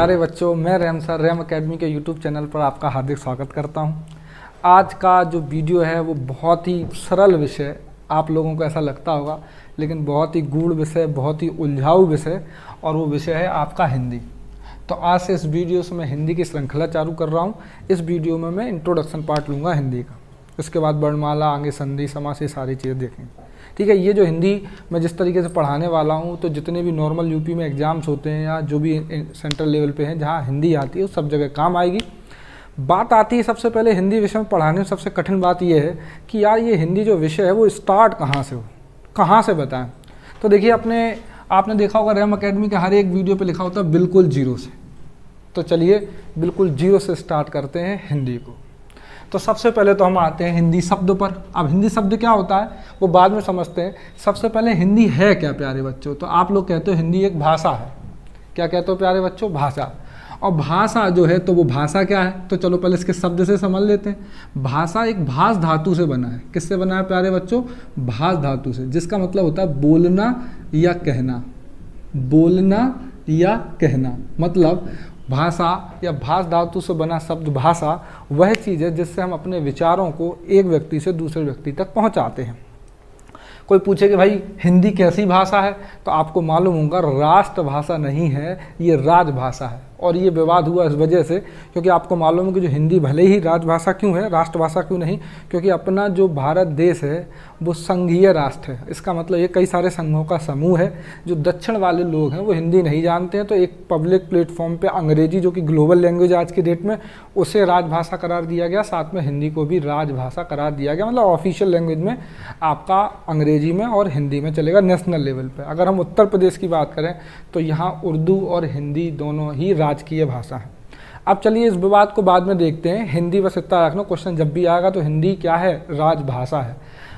प्यारे बच्चों, मैं रैम सर रैम अकेडमी के यूट्यूब चैनल पर आपका हार्दिक स्वागत करता हूं। आज का जो वीडियो है वो बहुत ही सरल विषय, आप लोगों को ऐसा लगता होगा, लेकिन बहुत ही गूढ़ विषय, बहुत ही उलझाऊ विषय, और वो विषय है आपका हिंदी। तो आज से इस वीडियो से मैं हिंदी की श्रृंखला चालू कर रहा हूँ। इस वीडियो में मैं इंट्रोडक्शन पार्ट लूँगा हिंदी का, इसके बाद वर्णमाला, आगे संधि, समास, ये सारी चीज़ें देखेंगे। ठीक है, ये जो हिंदी मैं जिस तरीके से पढ़ाने वाला हूँ, तो जितने भी नॉर्मल यूपी में एग्ज़ाम्स होते हैं या जो भी सेंट्रल लेवल पे हैं जहाँ हिंदी आती है, उस सब जगह काम आएगी। बात आती है सबसे पहले हिंदी विषय में पढ़ाने में सबसे कठिन बात ये है कि यार ये हिंदी जो विषय है वो स्टार्ट कहाँ से हो, कहाँ से बताएं। तो देखिए, आपने देखा होगा रैम अकेडमी के हर एक वीडियो पे लिखा होता है बिल्कुल जीरो से। तो चलिए बिल्कुल जीरो से स्टार्ट करते हैं हिंदी को। तो सबसे पहले तो हम आते हैं हिंदी शब्द पर। अब हिंदी शब्द क्या होता है वो बाद में समझते हैं। सबसे पहले हिंदी है क्या प्यारे बच्चों? तो आप लोग कहते हो हिंदी एक भाषा है। क्या कहते हो प्यारे बच्चों? भाषा। और भाषा जो है तो वो भाषा क्या है? तो चलो पहले इसके शब्द से समझ लेते हैं। भाषा एक भाष धातु से बना है। किससे बना है प्यारे बच्चों? भाष धातु से, जिसका मतलब होता है बोलना या कहना। बोलना या कहना मतलब भाषा या भाष धातु से बना शब्द भाषा वह चीज़ है जिससे हम अपने विचारों को एक व्यक्ति से दूसरे व्यक्ति तक पहुंचाते हैं। कोई पूछे कि भाई हिंदी कैसी भाषा है, तो आपको मालूम होगा राष्ट्रभाषा नहीं है, ये राजभाषा है। और ये विवाद हुआ इस वजह से क्योंकि आपको मालूम है कि जो हिंदी भले ही राजभाषा क्यों है, राष्ट्रभाषा क्यों नहीं, क्योंकि अपना जो भारत देश है वो संघीय राष्ट्र है। इसका मतलब ये कई सारे संघों का समूह है। जो दक्षिण वाले लोग हैं वो हिंदी नहीं जानते हैं, तो एक पब्लिक प्लेटफॉर्म पे अंग्रेजी, जो कि ग्लोबल लैंग्वेज आज की डेट में, उसे राजभाषा करार दिया गया। साथ में हिंदी को भी राजभाषा करार दिया गया। मतलब ऑफिशियल लैंग्वेज में आपका अंग्रेजी में और हिंदी में चलेगा नेशनल लेवल पे। अगर हम उत्तर प्रदेश की बात करें तो यहाँ उर्दू और हिंदी दोनों ही राजकीय भाषा है। अब चलिए इस विवाद को बाद में देखते हैं। हिंदी बस इतना रखना, क्वेश्चन जब भी आएगा तो हिंदी क्या है? राजभाषा है।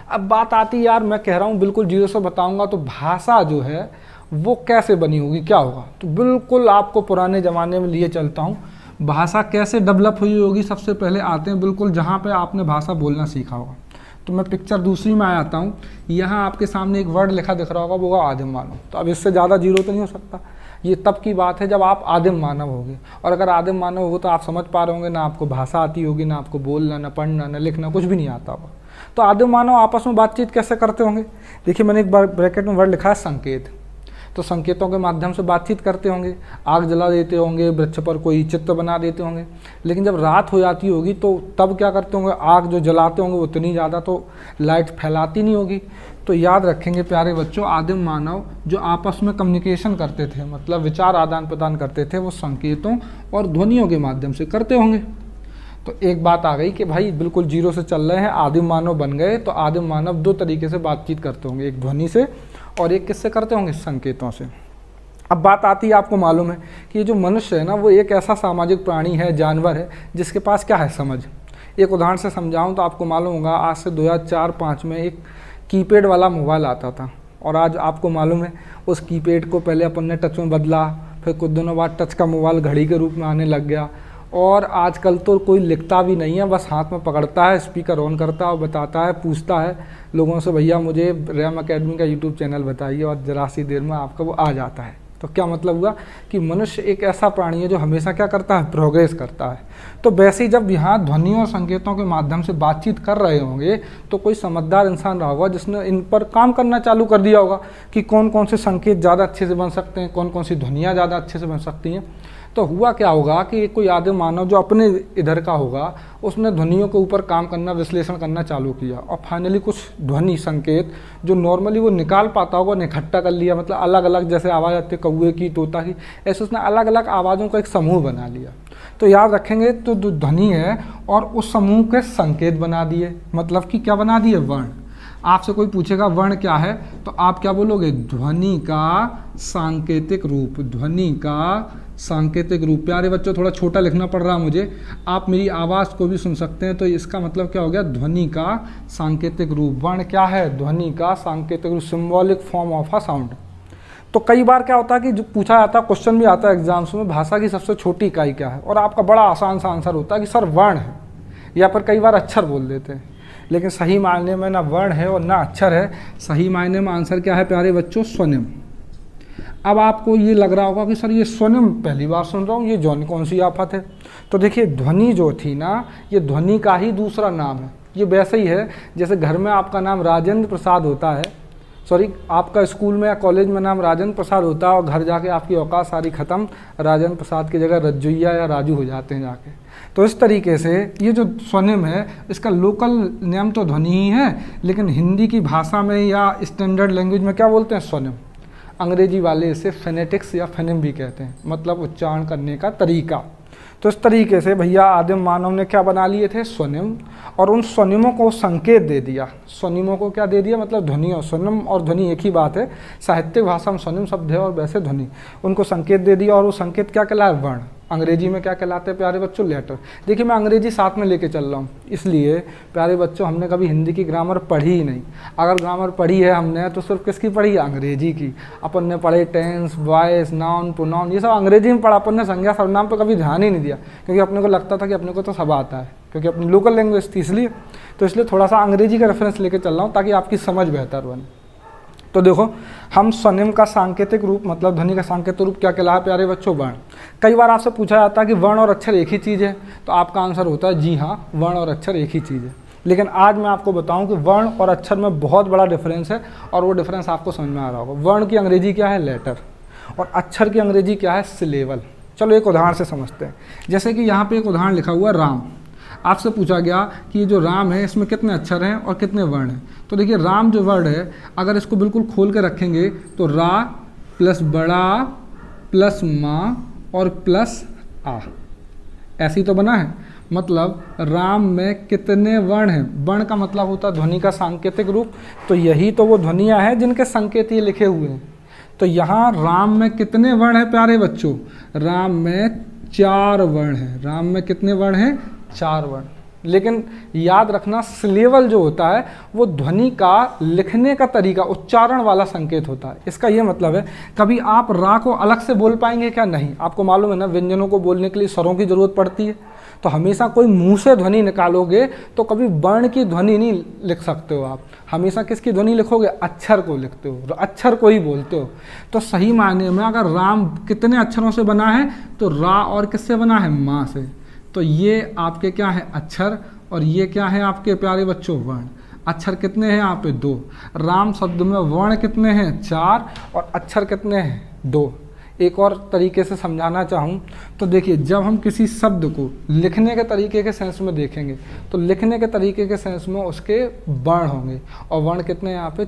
अब बात आती है, यार मैं कह रहा हूँ बिल्कुल जीरो से बताऊंगा, तो भाषा जो है वो कैसे बनी होगी, क्या होगा? तो बिल्कुल आपको पुराने ज़माने में लिए चलता हूँ। भाषा कैसे डेवलप हुई होगी, सबसे पहले आते हैं बिल्कुल जहाँ पे आपने भाषा बोलना सीखा होगा। तो मैं पिक्चर दूसरी में आ जाता हूँ। यहाँ आपके सामने एक वर्ड लिखा दिख रहा होगा, वो होगा आदिम मानव। तो अब इससे ज़्यादा जीरो तो नहीं हो सकता। ये तब की बात है जब आप आदिम मानव होगे, और अगर आदिम मानव हो तो आप समझ पा रहे होंगे ना आपको भाषा आती होगी, ना आपको बोलना, ना पढ़ना, ना लिखना, कुछ भी नहीं आता होगा। तो आदिम मानव आपस में बातचीत कैसे करते होंगे? देखिए, मैंने एक बार ब्रैकेट में वर्ड लिखा है संकेत। तो संकेतों के माध्यम से बातचीत करते होंगे। आग जला देते होंगे, वृक्ष पर कोई चित्र बना देते होंगे। लेकिन जब रात हो जाती होगी तो तब क्या करते होंगे? आग जो जलाते होंगे उतनी ज़्यादा तो लाइट फैलाती नहीं होगी। तो याद रखेंगे प्यारे बच्चों, आदिम मानव जो आपस में कम्युनिकेशन करते थे, मतलब विचार आदान प्रदान करते थे, वो संकेतों और ध्वनियों के माध्यम से करते होंगे। तो एक बात आ गई कि भाई बिल्कुल जीरो से चल रहे हैं, आदिम मानव बन गए। तो आदिम मानव दो तरीके से बातचीत करते होंगे, एक ध्वनि से और एक किससे करते होंगे? संकेतों से। अब बात आती है, आपको मालूम है कि ये जो मनुष्य है ना, वो एक ऐसा सामाजिक प्राणी है, जानवर है, जिसके पास क्या है? समझ। एक उदाहरण से समझाऊं तो आपको मालूम होगा, आज से 2004-5 में एक कीपैड वाला मोबाइल आता था, और आज आपको मालूम है उस कीपैड को पहले अपन ने टच में बदला, फिर कुछ दिनों बाद टच का मोबाइल घड़ी के रूप में आने लग गया, और आजकल तो कोई लिखता भी नहीं है, बस हाथ में पकड़ता है, स्पीकर ऑन करता है और बताता है, पूछता है लोगों से, भैया मुझे रैम अकेडमी का यूट्यूब चैनल बताइए, और जरा सी देर में आपका वो आ जाता है। तो क्या मतलब हुआ कि मनुष्य एक ऐसा प्राणी है जो हमेशा क्या करता है? प्रोग्रेस करता है। तो वैसे ही जब यहाँ ध्वनियों और संकेतों के माध्यम से बातचीत कर रहे होंगे तो कोई समझदार इंसान रहा होगा जिसने इन पर काम करना चालू कर दिया होगा कि कौन कौन से संकेत ज़्यादा अच्छे से बन सकते हैं, कौन कौन सी ध्वनियाँ ज़्यादा अच्छे से बन सकती हैं। तो हुआ क्या होगा कि कोई आदिम मानव जो अपने इधर का होगा, उसने ध्वनियों के ऊपर काम करना, विश्लेषण करना चालू किया, और फाइनली कुछ ध्वनि संकेत जो नॉर्मली वो निकाल पाता होगा, इकट्ठा कर लिया। मतलब अलग अलग जैसे आवाज़ आती है कौवे की, तोता की, ऐसे उसने अलग अलग आवाज़ों का एक समूह बना लिया। तो याद रखेंगे, तो जो ध्वनि है और उस समूह के संकेत बना दिए। मतलब कि क्या बना दिए? वर्ण। आपसे कोई पूछेगा वर्ण क्या है, तो आप क्या बोलोगे? ध्वनि का सांकेतिक रूप। ध्वनि का सांकेतिक रूप। प्यारे बच्चों, थोड़ा छोटा लिखना पड़ रहा है मुझे, आप मेरी आवाज़ को भी सुन सकते हैं। तो इसका मतलब क्या हो गया? ध्वनि का सांकेतिक रूप। वर्ण क्या है? ध्वनि का सांकेतिक रूप, symbolic form of a sound. तो कई बार क्या होता है कि जो पूछा जाता है, क्वेश्चन भी आता है एग्जाम्स में, भाषा की सबसे छोटी इकाई क्या है? और आपका बड़ा आसान सा आंसर होता है कि सर वर्ण है, या पर कई बार अक्षर बोल देते हैं। लेकिन सही मायने में ना वर्ण है और ना अक्षर है। सही मायने में आंसर क्या है प्यारे बच्चों? स्वनिम। अब आपको ये लग रहा होगा कि सर ये स्वनिम पहली बार सुन रहा हूँ, ये जौन कौन सी आफत है। तो देखिए ध्वनि जो थी ना, ये ध्वनि का ही दूसरा नाम है। ये वैसे ही है जैसे घर में आपका नाम राजेंद्र प्रसाद होता है, सॉरी आपका स्कूल में या कॉलेज में नाम राजेंद्र प्रसाद होता है और घर जाके आपकी औकात सारी ख़त्म, राजेंद्र प्रसाद की जगह रज्जुइया या राजू हो जाते हैं जाके। तो इस तरीके से ये जो स्वनिम है इसका लोकल नेम तो ध्वनि ही है, लेकिन हिंदी की भाषा में या स्टैंडर्ड लैंग्वेज में क्या बोलते हैं, स्वनिम। अंग्रेजी वाले इसे फेनेटिक्स या फेनिम भी कहते हैं, मतलब उच्चारण करने का तरीका। तो इस तरीके से भैया आदिम मानव ने क्या बना लिए थे, स्वनिम, और उन स्वनिमों को संकेत दे दिया। स्वनिमों को क्या दे दिया, मतलब ध्वनि। और स्वनिम और ध्वनि एक ही बात है, साहित्यिक भाषा में स्वनिम शब्द है और वैसे ध्वनि। उनको संकेत दे दिया और वो संकेत क्या कहलाए, वर्ण। अंग्रेजी में क्या कहलाते हैं प्यारे बच्चों, लेटर। देखिए मैं अंग्रेजी साथ में लेके चल रहा हूँ, इसलिए प्यारे बच्चों हमने कभी हिंदी की ग्रामर पढ़ी ही नहीं। अगर ग्रामर पढ़ी है हमने तो सिर्फ किसकी पढ़ी है, अंग्रेजी की। अपन ने पढ़े टेंस, वॉइस, नाउन, प्रोनाउन, ये सब अंग्रेजी में पढ़ा। अपन ने संज्ञा सर्वनाम पर कभी ध्यान ही नहीं दिया, क्योंकि अपने को लगता था कि अपने को तो सब आता है, क्योंकि अपनी लोकल लैंग्वेज थी इसलिए। तो इसलिए थोड़ा सा अंग्रेजी का रेफरेंस लेके चल रहा हूँ ताकि आपकी समझ बेहतर बने। तो देखो हम स्वनिम का सांकेतिक रूप, मतलब ध्वनि का सांकेतिक रूप क्या कहलाता है प्यारे बच्चों, वर्ण। कई बार आपसे पूछा जाता है कि वर्ण और अक्षर एक ही चीज़ है, तो आपका आंसर होता है जी हाँ, वर्ण और अक्षर एक ही चीज़ है। लेकिन आज मैं आपको बताऊं कि वर्ण और अक्षर में बहुत बड़ा डिफरेंस है, और वो डिफरेंस आपको समझ में आ रहा होगा। वर्ण की अंग्रेजी क्या है, लेटर, और अक्षर की अंग्रेजी क्या है, सिलेबल। चलो एक उदाहरण से समझते हैं। जैसे कि यहाँ पे एक उदाहरण लिखा हुआ है राम। आपसे पूछा गया कि ये जो राम है इसमें कितने अक्षर हैं और कितने वर्ण हैं। तो देखिए राम जो वर्ड है, अगर इसको बिल्कुल खोल के रखेंगे तो रा प्लस बड़ा प्लस माँ और प्लस आ, ऐसी तो बना है। मतलब राम में कितने वर्ण हैं, वर्ण का मतलब होता है ध्वनि का सांकेतिक रूप। तो यही तो वो ध्वनियाँ हैं जिनके संकेत ये लिखे हुए हैं। तो यहाँ राम में कितने वर्ण हैं प्यारे बच्चों, राम में 4 वर्ण हैं। राम में कितने वर्ण हैं, 4 वर्ण। लेकिन याद रखना सिलेबल जो होता है वो ध्वनि का लिखने का तरीका, उच्चारण वाला संकेत होता है। इसका ये मतलब है कभी आप रा को अलग से बोल पाएंगे क्या, नहीं। आपको मालूम है ना व्यंजनों को बोलने के लिए स्वरों की जरूरत पड़ती है। तो हमेशा कोई मुंह से ध्वनि निकालोगे तो कभी वर्ण की ध्वनि नहीं लिख सकते हो आप। हमेशा किसकी ध्वनि लिखोगे, अक्षर को लिखते हो, अक्षर को ही बोलते हो। तो सही मायने में अगर राम कितने अक्षरों से बना है तो रा और किससे बना है, माँ से। तो ये आपके क्या है, अक्षर, और ये क्या है आपके प्यारे बच्चों, वर्ण। अक्षर कितने हैं यहाँ पे, 2। राम शब्द में वर्ण कितने हैं, 4, और अक्षर कितने हैं, 2। एक और तरीके से समझाना चाहूँ तो देखिए जब हम किसी शब्द को लिखने के तरीके के सेंस में देखेंगे तो लिखने के तरीके के सेंस में उसके वर्ण होंगे, और वर्ण कितने हैं यहाँ पे,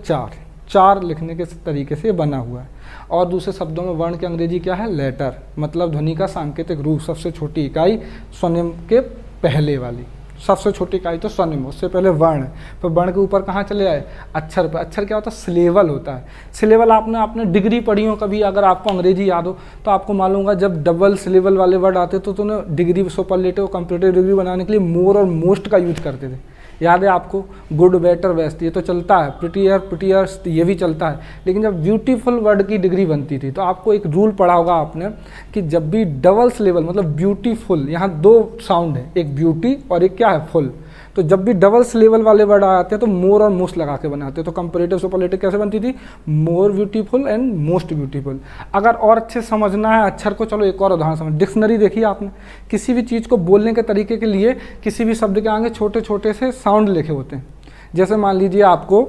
4 लिखने के तरीके से बना हुआ है। और दूसरे शब्दों में वर्ण की अंग्रेजी क्या है, लेटर, मतलब ध्वनि का सांकेतिक रूप। सबसे छोटी इकाई स्वनिम के पहले वाली, सबसे छोटी इकाई तो स्वनिम, उससे पहले वर्ण, फिर वर्ण के ऊपर कहाँ चले आए, अक्षर पे। अक्षर क्या होता है, सिलेबल होता है। सिलेबल आपने डिग्री पढ़ी हो कभी, अगर आपको अंग्रेजी याद हो तो आपको मालूम होगा जब डबल सिलेबल वाले वर्ड आते तो उन्हें डिग्री, सुपरलेटिव, कंप्लीटिव डिग्री बनाने के लिए मोर और मोस्ट का यूज करते थे। याद है आपको, गुड, बेटर, बेस्ट, ये तो चलता है। प्रिटियर, प्रिटियर्स, ये भी चलता है। लेकिन जब ब्यूटीफुल वर्ड की डिग्री बनती थी तो आपको एक रूल पढ़ा होगा आपने कि जब भी डबल सिलेबल, मतलब ब्यूटीफुल, यहाँ 2 साउंड है, एक ब्यूटी और एक क्या है, फुल। तो जब भी डबल सिलेबल वाले वर्ड आते हैं तो मोर और मोस्ट लगा के बनाते हैं। तो कंपैरेटिव, सुपरलेटिव कैसे बनती थी, more beautiful and most beautiful. अगर और अच्छे समझना है अक्षर को, चलो एक और उदाहरण समझ। डिक्शनरी देखिए आपने, किसी भी चीज़ को बोलने के तरीके के लिए किसी भी शब्द के आगे छोटे छोटे से साउंड लिखे होते हैं। जैसे मान लीजिए आपको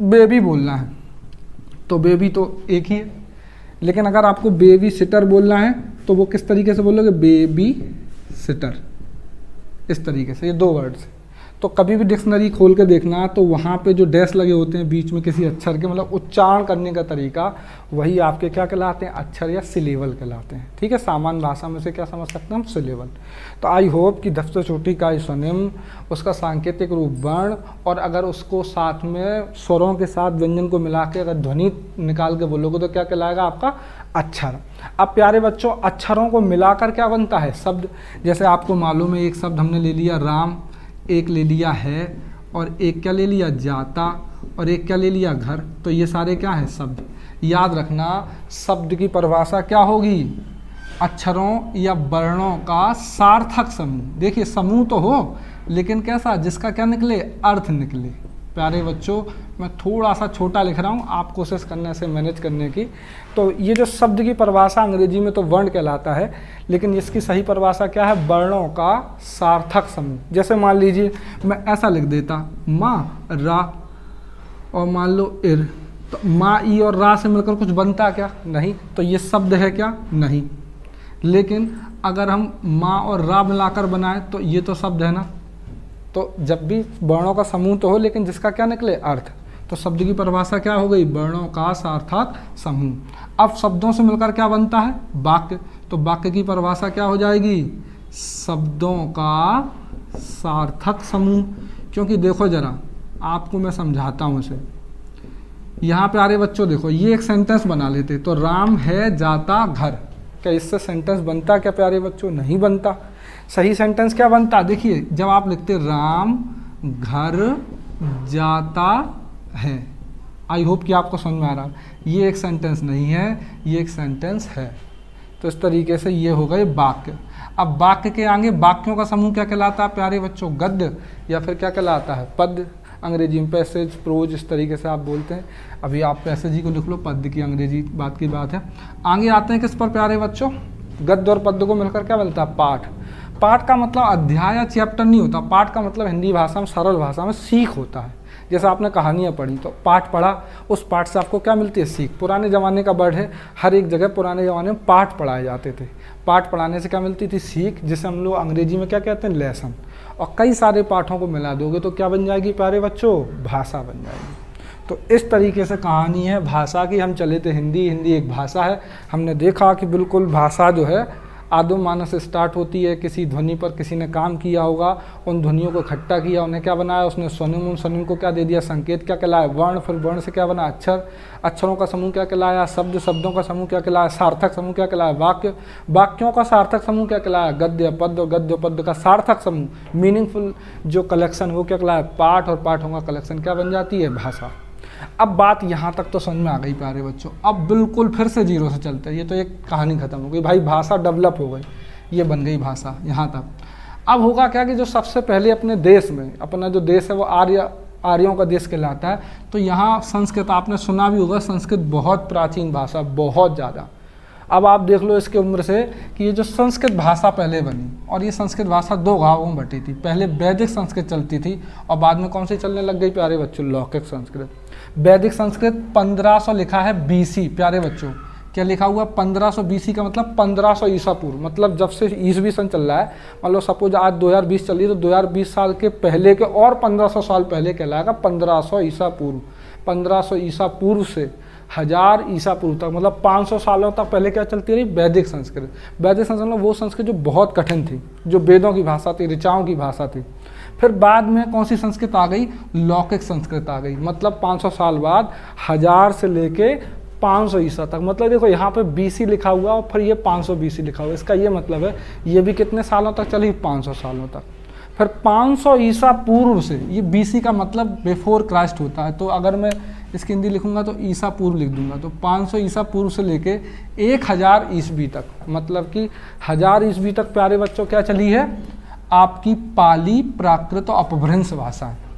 बेबी बोलना है तो बेबी तो एक ही है, लेकिन अगर आपको बेबी सिटर बोलना है तो वो किस तरीके से बोलोगे, बेबी सिटर, इस तरीके से, ये 2 वर्ड्स। तो कभी भी डिक्शनरी खोल के देखना तो वहाँ पे जो डैश लगे होते हैं बीच में किसी अक्षर के, मतलब उच्चारण करने का तरीका, वही आपके क्या कहलाते हैं, अक्षर या सिलेबल कहलाते हैं। ठीक है, सामान्य भाषा में से क्या समझ सकते हैं हम, सिलेबल। तो आई होप कि 10 से छोटी इकाई स्वनिम, उसका सांकेतिक रूप वर्ण, और अगर उसको साथ में स्वरों के साथ व्यंजन को मिला के अगर ध्वनि निकाल के बोलोगे तो क्या कहलाएगा आपका, अक्षर। अब प्यारे बच्चों अक्षरों को मिलाकर क्या बनता है, शब्द। जैसे आपको मालूम है एक शब्द हमने ले लिया राम, एक ले लिया है, और एक क्या ले लिया, जाता, और एक क्या ले लिया, घर। तो ये सारे क्या है, शब्द। याद रखना शब्द की परिभाषा क्या होगी, अक्षरों या वर्णों का सार्थक समूह। देखिए समूह तो हो लेकिन कैसा, जिसका क्या निकले, अर्थ निकले। प्यारे बच्चों मैं थोड़ा सा छोटा लिख रहा हूँ, आप कोशिश करने से मैनेज करने की। तो ये जो शब्द की परिभाषा अंग्रेजी में तो वर्ण कहलाता है, लेकिन इसकी सही परिभाषा क्या है? वर्णों का सार्थक समूह। जैसे मान लीजिए मैं ऐसा लिख देता माँ रा और मान लो इर, तो माँ ई और रा से मिलकर कुछ बनता क्या? नहीं। तो ये शब्द है क्या? नहीं। लेकिन अगर हम माँ और रा मिलाकर बनाए तो ये तो शब्द है ना। तो जब भी वर्णों का समूह तो हो, लेकिन जिसका क्या निकले? अर्थ। तो शब्द की परिभाषा क्या हो गई? वर्णों का सार्थक समूह। अब शब्दों से मिलकर क्या बनता है? वाक्य। तो वाक्य की परिभाषा क्या हो जाएगी? शब्दों का सार्थक समूह। क्योंकि देखो जरा, आपको मैं समझाता हूँ इसे। यहाँ प्यारे बच्चों देखो, ये एक सेंटेंस बना लेते, तो राम है जाता घर। क्या इससे सेंटेंस बनता क्या प्यारे बच्चों? नहीं बनता। सही सेंटेंस क्या बनता? देखिए, जब आप लिखते राम घर जाता है, आई होप कि आपको समझ में आ रहा है। ये एक सेंटेंस नहीं है, ये एक सेंटेंस है। तो इस तरीके से ये हो गए वाक्य। अब वाक्य के आगे वाक्यों का समूह क्या कहलाता है प्यारे बच्चों? गद्य, या फिर क्या कहलाता है? पद्य। अंग्रेजी में पैसेज, प्रोज, इस तरीके से आप बोलते हैं। अभी आप पैसेज ही को लिख लो, पद्य की अंग्रेजी बात की बात है। आगे आते हैं किस पर प्यारे बच्चों? गद्य और पद्य को मिलकर क्या मिलता है? पाठ। पाठ का मतलब अध्याय या चैप्टर नहीं होता। पाठ का मतलब हिंदी भाषा में, सरल भाषा में सीख होता है। जैसे आपने कहानियाँ पढ़ी तो पाठ पढ़ा, उस पाठ से आपको क्या मिलती है? सीख। पुराने ज़माने का वर्ड है, हर एक जगह पुराने ज़माने में पाठ पढ़ाए जाते थे। पाठ पढ़ाने से क्या मिलती थी? सीख, जिसे हम लोग अंग्रेजी में क्या कहते हैं? लेसन। और कई सारे पाठों को मिला दोगे तो क्या बन जाएगी प्यारे बच्चों? भाषा बन जाएगी। तो इस तरीके से कहानी है भाषा की। हम चले थे हिंदी, हिंदी एक भाषा है। हमने देखा कि बिल्कुल भाषा जो है आदिम मानव से स्टार्ट होती है। किसी ध्वनि पर किसी ने काम किया होगा, उन ध्वनियों को इकट्ठा किया, उन्हें क्या बनाया? उसने स्वनिम, उन स्वनिम को क्या दे दिया? संकेत क्या कहलाया? वर्ण। फिर वर्ण से क्या बना? अक्षर। अक्षरों का समूह क्या कहलाया? शब्द। शब्दों का समूह क्या कहलाया? सार्थक समूह क्या कहलाया? वाक्य। वाक्यों का सार्थक समूह क्या कहलाया? गद्य। पद्य, गद्य पद्य का सार्थक समूह, मीनिंगफुल जो कलेक्शन, वो क्या कहलाया? पाठ। और पाठों का कलेक्शन क्या बन जाती है? भाषा। अब बात यहाँ तक तो समझ में आ गई प्यारे बच्चों। अब बिल्कुल फिर से जीरो से चलते हैं। ये तो एक कहानी खत्म हो गई भाई, भाषा डेवलप हो गई, ये बन गई भाषा यहाँ तक। अब होगा क्या कि जो सबसे पहले अपने देश में, अपना जो देश है वो आर्यों का देश कहलाता है। तो यहाँ संस्कृत, आपने सुना भी होगा, संस्कृत बहुत प्राचीन भाषा, बहुत ज़्यादा। अब आप देख लो इसके उम्र से कि ये जो संस्कृत भाषा पहले बनी, और ये संस्कृत भाषा दो भागों में बटी थी। पहले वैदिक संस्कृत चलती थी, और बाद में कौन सी चलने लग गई प्यारे बच्चों? लौकिक संस्कृत। वैदिक संस्कृत 1500 लिखा है बीसी प्यारे बच्चों। क्या लिखा हुआ? 1500 बीसी का मतलब 1500 ईसा पूर्व। मतलब जब से ईसवी सन चल रहा है, मान लो सपोज आज 2020 चल रही है, तो 2020 साल के पहले के और 1500 साल पहले कहलाएगा 1500 ईसा पूर्व। 1500 ईसा पूर्व से 1000 ईसा पूर्व तक, मतलब 500 सालों तक पहले क्या चलती रही? वैदिक संस्कृत। वैदिक संस्कृत वो संस्कृत जो बहुत कठिन थी, जो वेदों की भाषा थी, ऋचाओं की भाषा थी। फिर बाद में कौन सी संस्कृत आ गई? लौकिक संस्कृत आ गई। मतलब 500 साल बाद 1000 से लेके 500 ईसा तक। मतलब देखो यहाँ पे बीसी लिखा हुआ और फिर ये 500 बीसी लिखा हुआ। इसका ये मतलब है ये भी कितने सालों तक चली? 500 सालों तक। फिर 500 ईसा पूर्व से, ये बीसी का मतलब बिफोर क्राइस्ट होता है। तो अगर मैं इसकी हिंदी लिखूंगा तो ईसा पूर्व लिख दूंगा। तो 500 ईसा पूर्व से लेके 1000 ईस्वी तक, मतलब कि 1000 ईस्वी तक प्यारे बच्चों क्या चली है? आपकी पाली, प्राकृत और अपभ्रंश भाषा है।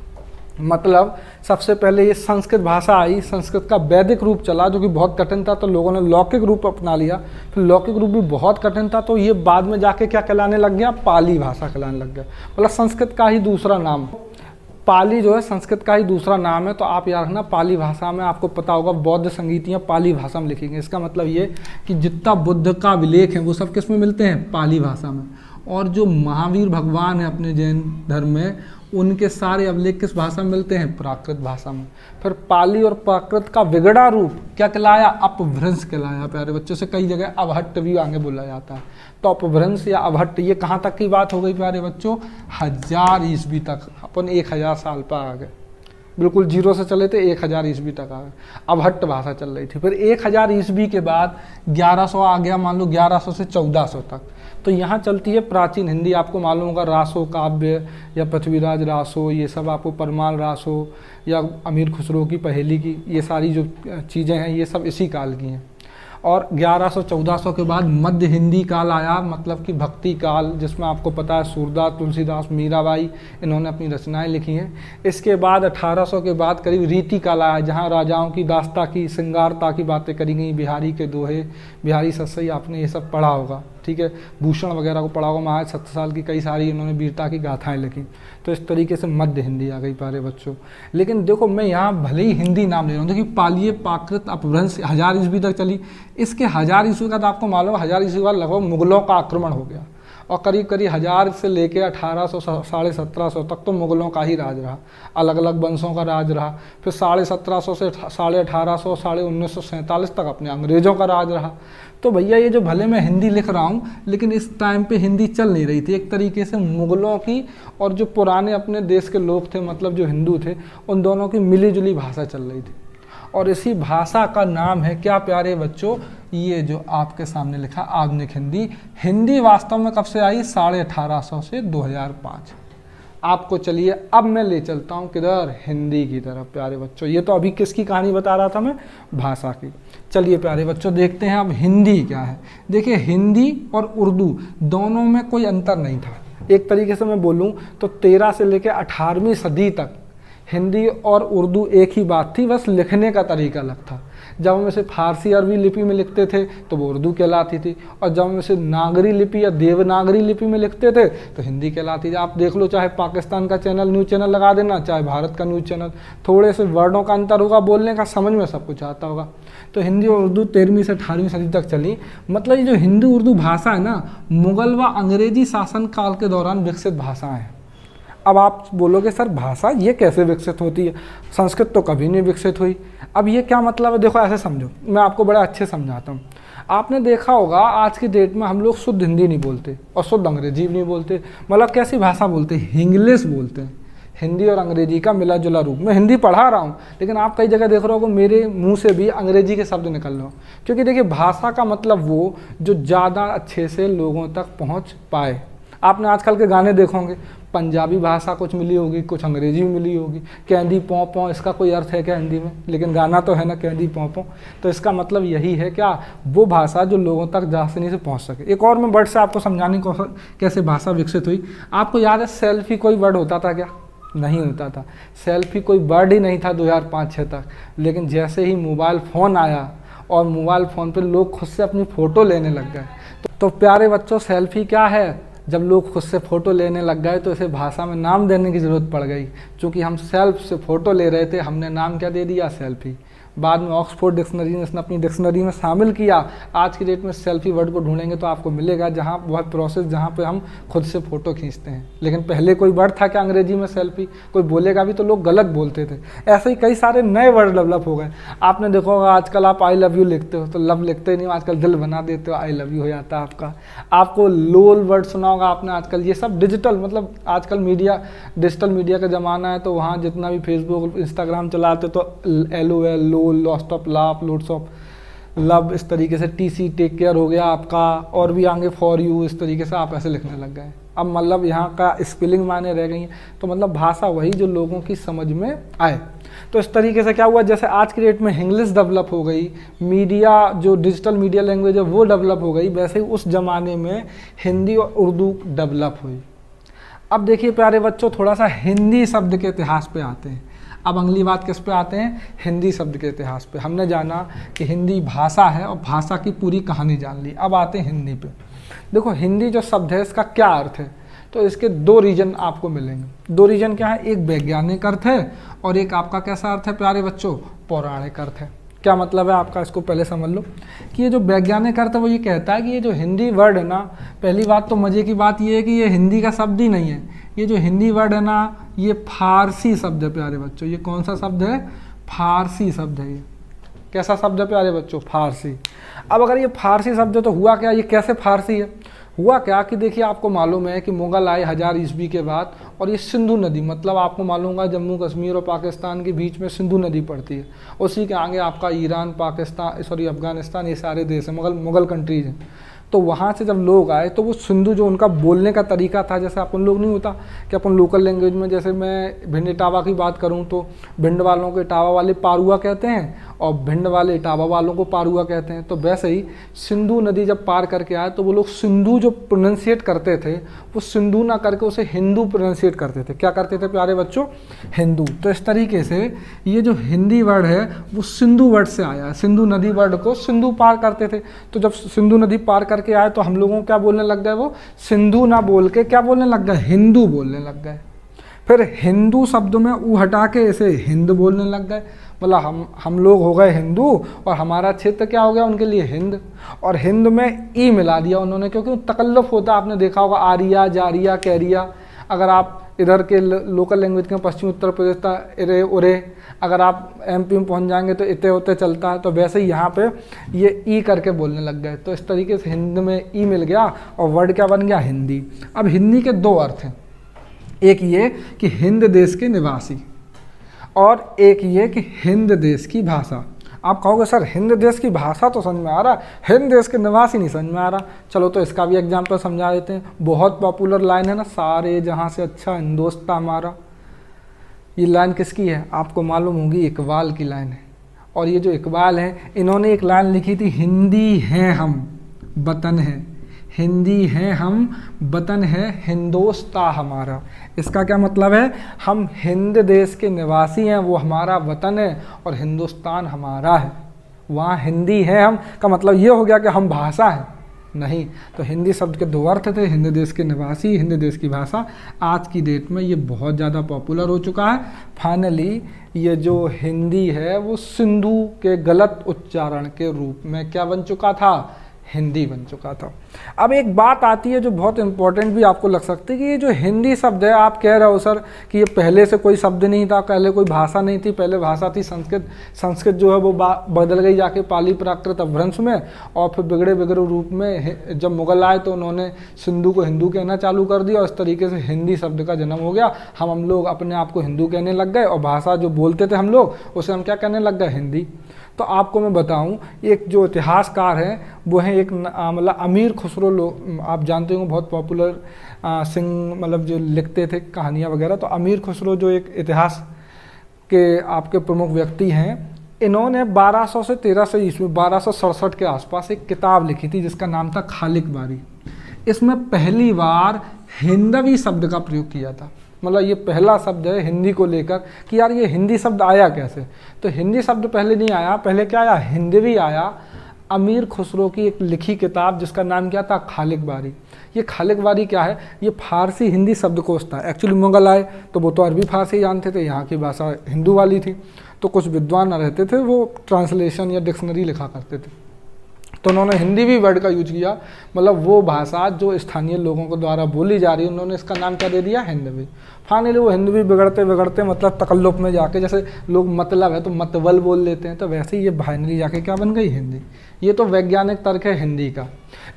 मतलब सबसे पहले ये संस्कृत भाषा आई, संस्कृत का वैदिक रूप चला जो कि बहुत कठिन था, तो लोगों ने लौकिक रूप अपना लिया। फिर लौकिक रूप भी बहुत कठिन था, तो ये बाद में जाके क्या कहलाने लग गया? पाली भाषा कहलाने लग गया। मतलब संस्कृत का ही दूसरा नाम, पाली जो है संस्कृत का ही दूसरा नाम है। तो आप याद रखना, पाली भाषा में आपको पता होगा बौद्ध संगीतियाँ पाली भाषा में लिखी गई। इसका मतलब ये कि जितना बुद्ध का अभिलेख है वो सब किस में मिलते हैं? पाली भाषा में। और जो महावीर भगवान है अपने जैन धर्म में, उनके सारे अभिलेख किस भाषा में मिलते हैं? प्राकृत भाषा में। फिर पाली और प्राकृत का विगड़ा रूप क्या कहलाया? अपभ्रंश कहलाया प्यारे बच्चों से। कई जगह अवहट्ट भी आगे बोला जाता है। तो अपभ्रंश या अवहट्ट, ये कहाँ तक की बात हो गई प्यारे बच्चों? 1000 ईस्वी तक। अपन 1000 साल पर आ गए, बिल्कुल जीरो से चले थे 1000 ईस्वी तक आ गए। अवहट्ट भाषा चल रही थी। फिर 1000 ईस्वी के बाद 1100 आ गया, मान लो 1100 से 1400 तक। तो यहाँ चलती है प्राचीन हिंदी। आपको मालूम होगा रासो काव्य या पृथ्वीराज रासो, ये सब आपको परमाल रासो या अमीर खुसरो की पहेली की, ये सारी जो चीज़ें हैं ये सब इसी काल की हैं। और 1100-1400 के बाद मध्य हिंदी काल आया, मतलब कि भक्ति काल, जिसमें आपको पता है सूरदास, तुलसीदास, मीराबाई इन्होंने अपनी रचनाएं लिखी हैं। इसके बाद 1800 के बाद करीब रीति काल आया, जहाँ राजाओं की दास्ता की, श्रृंगारता की बातें करी गई, बिहारी के दोहे, बिहारी सत्सई, आपने ये सब पढ़ा होगा, ठीक है, भूषण वगैरह को पढ़ा होगा। महाराज सत्यसाल की कई सारी इन्होंने वीरता की गाथाएं लिखी। तो इस तरीके से मध्य हिंदी आ गई प्यारे बच्चों। लेकिन देखो, मैं यहाँ भले ही हिंदी नाम ले रहा हूँ, देखिए पालीय प्राकृत अपभ्रंश 1000 ईस्वी तक चली। इसके 1000 ईस्वी का तो आपको मालूम है, 1000 ईस्वी बाद लगभग मुगलों का आक्रमण हो गया और करीब करीब 1000 से लेके 1800 1750 तक तो मुगलों का ही राज रहा, अलग अलग वंशों का राज रहा। फिर 1750 से 1850 1947 तक अपने अंग्रेजों का राज रहा। तो भैया ये जो भले मैं हिंदी लिख रहा हूँ, लेकिन इस टाइम पे हिंदी चल नहीं रही थी। एक तरीके से मुगलों की और जो पुराने अपने देश के लोग थे, मतलब जो हिंदू थे, उन दोनों की मिली जुली भाषा चल रही थी। और इसी भाषा का नाम है क्या प्यारे बच्चों, ये जो आपके सामने लिखा आधुनिक हिंदी। हिंदी वास्तव में कब से आई, 1850 से 2005। आपको चलिए अब मैं ले चलता हूँ किधर, हिंदी की तरफ प्यारे बच्चों। ये तो अभी किसकी कहानी बता रहा था मैं, भाषा की। चलिए प्यारे बच्चों देखते हैं अब हिंदी क्या है। देखिए हिंदी और उर्दू दोनों में कोई अंतर नहीं था। एक तरीके से मैं बोलूँ तो 13 से लेकर 18वीं सदी तक हिंदी और उर्दू एक ही बात थी, बस लिखने का तरीका अलग था। जब हम इसे फारसी अरबी लिपि में लिखते थे तो वो उर्दू कहलाती थी, और जब हम इसे नागरी लिपि या देवनागरी लिपि में लिखते थे तो हिंदी कहलाती थी। आप देख लो, चाहे पाकिस्तान का चैनल, न्यूज़ चैनल लगा देना, चाहे भारत का न्यूज़ चैनल, थोड़े से वर्डों का अंतर होगा, बोलने का, समझ में सब कुछ आता होगा। तो हिंदी और उर्दू 13वीं से 18वीं सदी तक चली। मतलब ये जो हिंदी उर्दू भाषा है ना, मुगल व अंग्रेजी शासन काल के दौरान विकसित भाषाएं हैं। अब आप बोलोगे सर भाषा ये कैसे विकसित होती है, संस्कृत तो कभी नहीं विकसित हुई। अब ये क्या मतलब है, देखो ऐसे समझो, मैं आपको बड़ा अच्छे समझाता हूँ। आपने देखा होगा आज की डेट में हम लोग शुद्ध हिंदी नहीं बोलते और शुद्ध अंग्रेजी भी नहीं बोलते, मतलब कैसी भाषा बोलते हैं, इंग्लिश बोलते हैं। हिंदी और अंग्रेजी का मिला जुला रूप। मैं हिंदी पढ़ा रहा हूँ, लेकिन आप कई जगह देख रहे हो मेरे मुंह से भी अंग्रेजी के शब्द निकल रहे हो, क्योंकि देखिए भाषा का मतलब वो जो ज़्यादा अच्छे से लोगों तक पहुँच पाए। आपने आजकल के गाने देखोगे, पंजाबी भाषा कुछ मिली होगी, कुछ अंग्रेजी में मिली होगी। कैंडी पौ पौ, इसका कोई अर्थ है क्या हिंदी में, लेकिन गाना तो है ना कैंडी पौ पौ। तो इसका मतलब यही है क्या, वो भाषा जो लोगों तक आसानी से पहुंच सके। एक और मैं वर्ड से आपको समझाने को कैसे भाषा विकसित हुई। आपको याद है सेल्फी कोई वर्ड होता था क्या, नहीं होता था। सेल्फी कोई वर्ड ही नहीं था 2005-6 तक। लेकिन जैसे ही मोबाइल फ़ोन आया और मोबाइल फ़ोन पर लोग खुद से अपनी फ़ोटो लेने लग गए। तो प्यारे बच्चों सेल्फी क्या है, जब लोग खुद से फ़ोटो लेने लग गए तो इसे भाषा में नाम देने की ज़रूरत पड़ गई। क्योंकि हम सेल्फ से फ़ोटो ले रहे थे, हमने नाम क्या दे दिया, सेल्फी। बाद में ऑक्सफोर्ड डिक्शनरी ने इसने अपनी डिक्शनरी में शामिल किया। आज की डेट में सेल्फी वर्ड को ढूंढेंगे तो आपको मिलेगा, जहाँ वह प्रोसेस जहाँ पे हम खुद से फ़ोटो खींचते हैं। लेकिन पहले कोई वर्ड था क्या अंग्रेजी में सेल्फी, कोई बोलेगा भी तो लोग गलत बोलते थे। ऐसे ही कई सारे नए वर्ड डेवलप हो गए। आपने देखो आजकल आप आई लव यू लिखते हो तो लव लिखते नहीं हो, आजकल दिल बना देते हो, आई लव यू हो जाता है आपका। आपको लोल वर्ड सुना होगा आपने आजकल। ये सब डिजिटल, मतलब आजकल मीडिया, डिजिटल मीडिया का ज़माना है, तो वहाँ जितना भी फेसबुक इंस्टाग्राम चलाते तो LOL, lost of laugh, loads of love, इस तरीके से TC टेक केयर हो गया आपका, और भी आगे फॉर यू, इस तरीके से आप ऐसे लिखने लग गए। अब मतलब यहाँ का स्पेलिंग माने रह गई हैं। तो मतलब भाषा वही जो लोगों की समझ में आए। तो इस तरीके से क्या हुआ, जैसे आज की डेट में इंग्लिश डेवलप हो गई, मीडिया जो डिजिटल मीडिया लैंग्वेज है वो डेवलप हो गई, वैसे ही उस ज़माने में हिंदी और उर्दू डेवलप हुई। अब देखिए प्यारे बच्चों, थोड़ा सा हिंदी शब्द के इतिहास पे आते हैं। अब अगली बात किस पे आते हैं, हिंदी शब्द के इतिहास पे। हमने जाना कि हिंदी भाषा है और भाषा की पूरी कहानी जान ली। अब आते हैं हिंदी पे। देखो हिंदी जो शब्द है इसका क्या अर्थ है, तो इसके दो रीजन आपको मिलेंगे। दो रीजन क्या है, एक वैज्ञानिक अर्थ है और एक आपका कैसा अर्थ है प्यारे बच्चों, पौराणिक अर्थ है। क्या मतलब है आपका, इसको पहले समझ लो कि ये जो वैज्ञानिक अर्थ है वो ये कहता है कि ये जो हिंदी वर्ड है ना, पहली बात तो मज़े की बात ये है कि ये हिंदी का शब्द ही नहीं है। ये जो हिंदी वर्ड है ना, ये फारसी शब्द है प्यारे बच्चों। ये कौन सा शब्द है, फारसी शब्द है। ये कैसा शब्द है प्यारे बच्चों, फारसी। अब अगर ये फारसी शब्द है तो हुआ क्या, ये कैसे फारसी है, हुआ क्या कि देखिए आपको मालूम है कि मुग़ल आए 1000 ईस्वी के बाद, और ये सिंधु नदी, मतलब आपको मालूम होगा जम्मू कश्मीर और पाकिस्तान के बीच में सिंधु नदी पड़ती है। उसी के आगे आपका ईरान, पाकिस्तान, अफगानिस्तान, ये सारे देश हैं, मुग़ल कंट्रीज हैं। तो वहाँ से जब लोग आए तो वो सिंधु जो उनका बोलने का तरीका था, जैसे अपन लोग नहीं होता कि अपन लोकल लैंग्वेज में, जैसे मैं भिंड इटावा की बात करूँ तो भिंड वालों को इटावा वाले पारुआ कहते हैं, और भिंड वाले इटावा वालों को पारुआ कहते हैं। तो वैसे ही सिंधु नदी जब पार करके आए तो वो लोग सिंधु जो प्रोनाउंसिएट करते थे वो सिंधु ना करके उसे हिंदू प्रोनाउंसिएट करते थे। क्या करते थे प्यारे बच्चों? हिंदू। तो इस तरीके से ये जो हिंदी वर्ड है वो सिंधु वर्ड से आया है। सिंधु नदी वर्ड को सिंधु पार करते थे, तो जब सिंधु नदी पार करके आए तो हम लोगों को क्या बोलने लग गए? वो सिंधु ना बोल के क्या बोलने लग गए? हिंदू बोलने लग गए। फिर हिंदू शब्द में ऊ हटा के इसे हिंद बोलने लग गए। मतलब हम लोग हो गए हिंदू और हमारा क्षेत्र क्या हो गया उनके लिए? हिंद। और हिंद में ई मिला दिया उन्होंने, क्योंकि तकल्लुफ होता है, आपने देखा होगा आरिया, जारिया, कैरिया। अगर आप इधर के लोकल लैंग्वेज के पश्चिमी उत्तर प्रदेश था इरे उरे, अगर आप एमपी में पहुंच जाएंगे तो इते उते चलता है। तो वैसे ही यहाँ पे ये ई करके बोलने लग गए। तो इस तरीके से हिंद में ई मिल गया और वर्ड क्या बन गया? हिंदी। अब हिंदी के दो अर्थ हैं, एक ये कि हिंद देश के निवासी और एक ये कि हिंद देश की भाषा। आप कहोगे सर हिंद देश की भाषा तो समझ में आ रहा, हिंद देश के निवासी नहीं समझ में आ रहा। चलो तो इसका भी एग्जाम्पल समझा देते हैं। बहुत पॉपुलर लाइन है ना, सारे जहाँ से अच्छा हिंदोस्तान हमारा। ये लाइन किसकी है? आपको मालूम होगी, इकबाल की लाइन है। और ये जो इकबाल है इन्होंने एक लाइन लिखी थी, हिंदी हैं हम वतन है, हिंदी हैं हम वतन है हिंदोस्तान हमारा। इसका क्या मतलब है? हम हिंद देश के निवासी हैं, वो हमारा वतन है और हिंदुस्तान हमारा है। वहाँ हिंदी है हम का मतलब ये हो गया कि हम भाषा हैं? नहीं। तो हिंदी शब्द के दो अर्थ थे, हिंद देश के निवासी, हिंद देश की भाषा। आज की डेट में ये बहुत ज़्यादा पॉपुलर हो चुका है। फाइनली ये जो हिंदी है वो सिंधु के गलत उच्चारण के रूप में क्या बन चुका था? हिंदी बन चुका था। अब एक बात आती है जो बहुत इंपॉर्टेंट भी आपको लग सकती है कि ये जो हिंदी शब्द है, आप कह रहे हो सर कि ये पहले से कोई शब्द नहीं था, पहले कोई भाषा नहीं थी, पहले भाषा थी संस्कृत। संस्कृत जो है वो बदल गई जाके पाली प्राकृत अपभ्रंश में, और फिर बिगड़े बिगड़े रूप में जब मुगल आए तो उन्होंने सिंधु को हिंदू कहना चालू कर दिया और इस तरीके से हिंदी शब्द का जन्म हो गया। हम लोग अपने आप को हिंदू कहने लग गए और भाषा जो बोलते थे हम लोग उसे हम क्या कहने लग गए? हिंदी। तो आपको मैं बताऊं, एक जो इतिहासकार हैं वो हैं एक मतलब अमीर खुसरो, लोग आप जानते हो बहुत पॉपुलर सिंह, मतलब जो लिखते थे कहानियाँ वगैरह। तो अमीर खुसरो जो एक इतिहास के आपके प्रमुख व्यक्ति हैं, इन्होंने 1200 से 1300 ईस्वी 1267 के आसपास एक किताब लिखी थी जिसका नाम था खालिक बारी। इसमें पहली बार हिंदवी शब्द का प्रयोग किया था। मतलब ये पहला शब्द है हिंदी को लेकर कि यार ये हिंदी शब्द आया कैसे। तो हिंदी शब्द पहले नहीं आया, पहले क्या आया? हिंदवी आया। अमीर खुसरो की एक लिखी किताब जिसका नाम क्या था? खालिक बारी। ये खालिक बारी क्या है? ये फारसी हिंदी शब्दकोश था। एक्चुअली मुगल आए तो वो तो अरबी फारसी जानते थे, यहाँ की भाषा हिंदू वाली थी। तो कुछ विद्वान रहते थे वो ट्रांसलेशन या डिक्शनरी लिखा करते थे, तो उन्होंने हिंदी भी वर्ड का यूज किया। मतलब वो भाषा जो स्थानीय लोगों को द्वारा बोली जा रही है उन्होंने इसका नाम क्या दे दिया? हिंदवी। फाइनली वो हिंदवी बिगड़ते बिगड़ते मतलब तकल्लुफ में जाके, जैसे लोग मतलब है तो मतवल बोल लेते हैं, तो वैसे ही ये फाइनली जाके क्या बन गई? हिंदी। ये तो वैज्ञानिक तर्क है हिंदी का।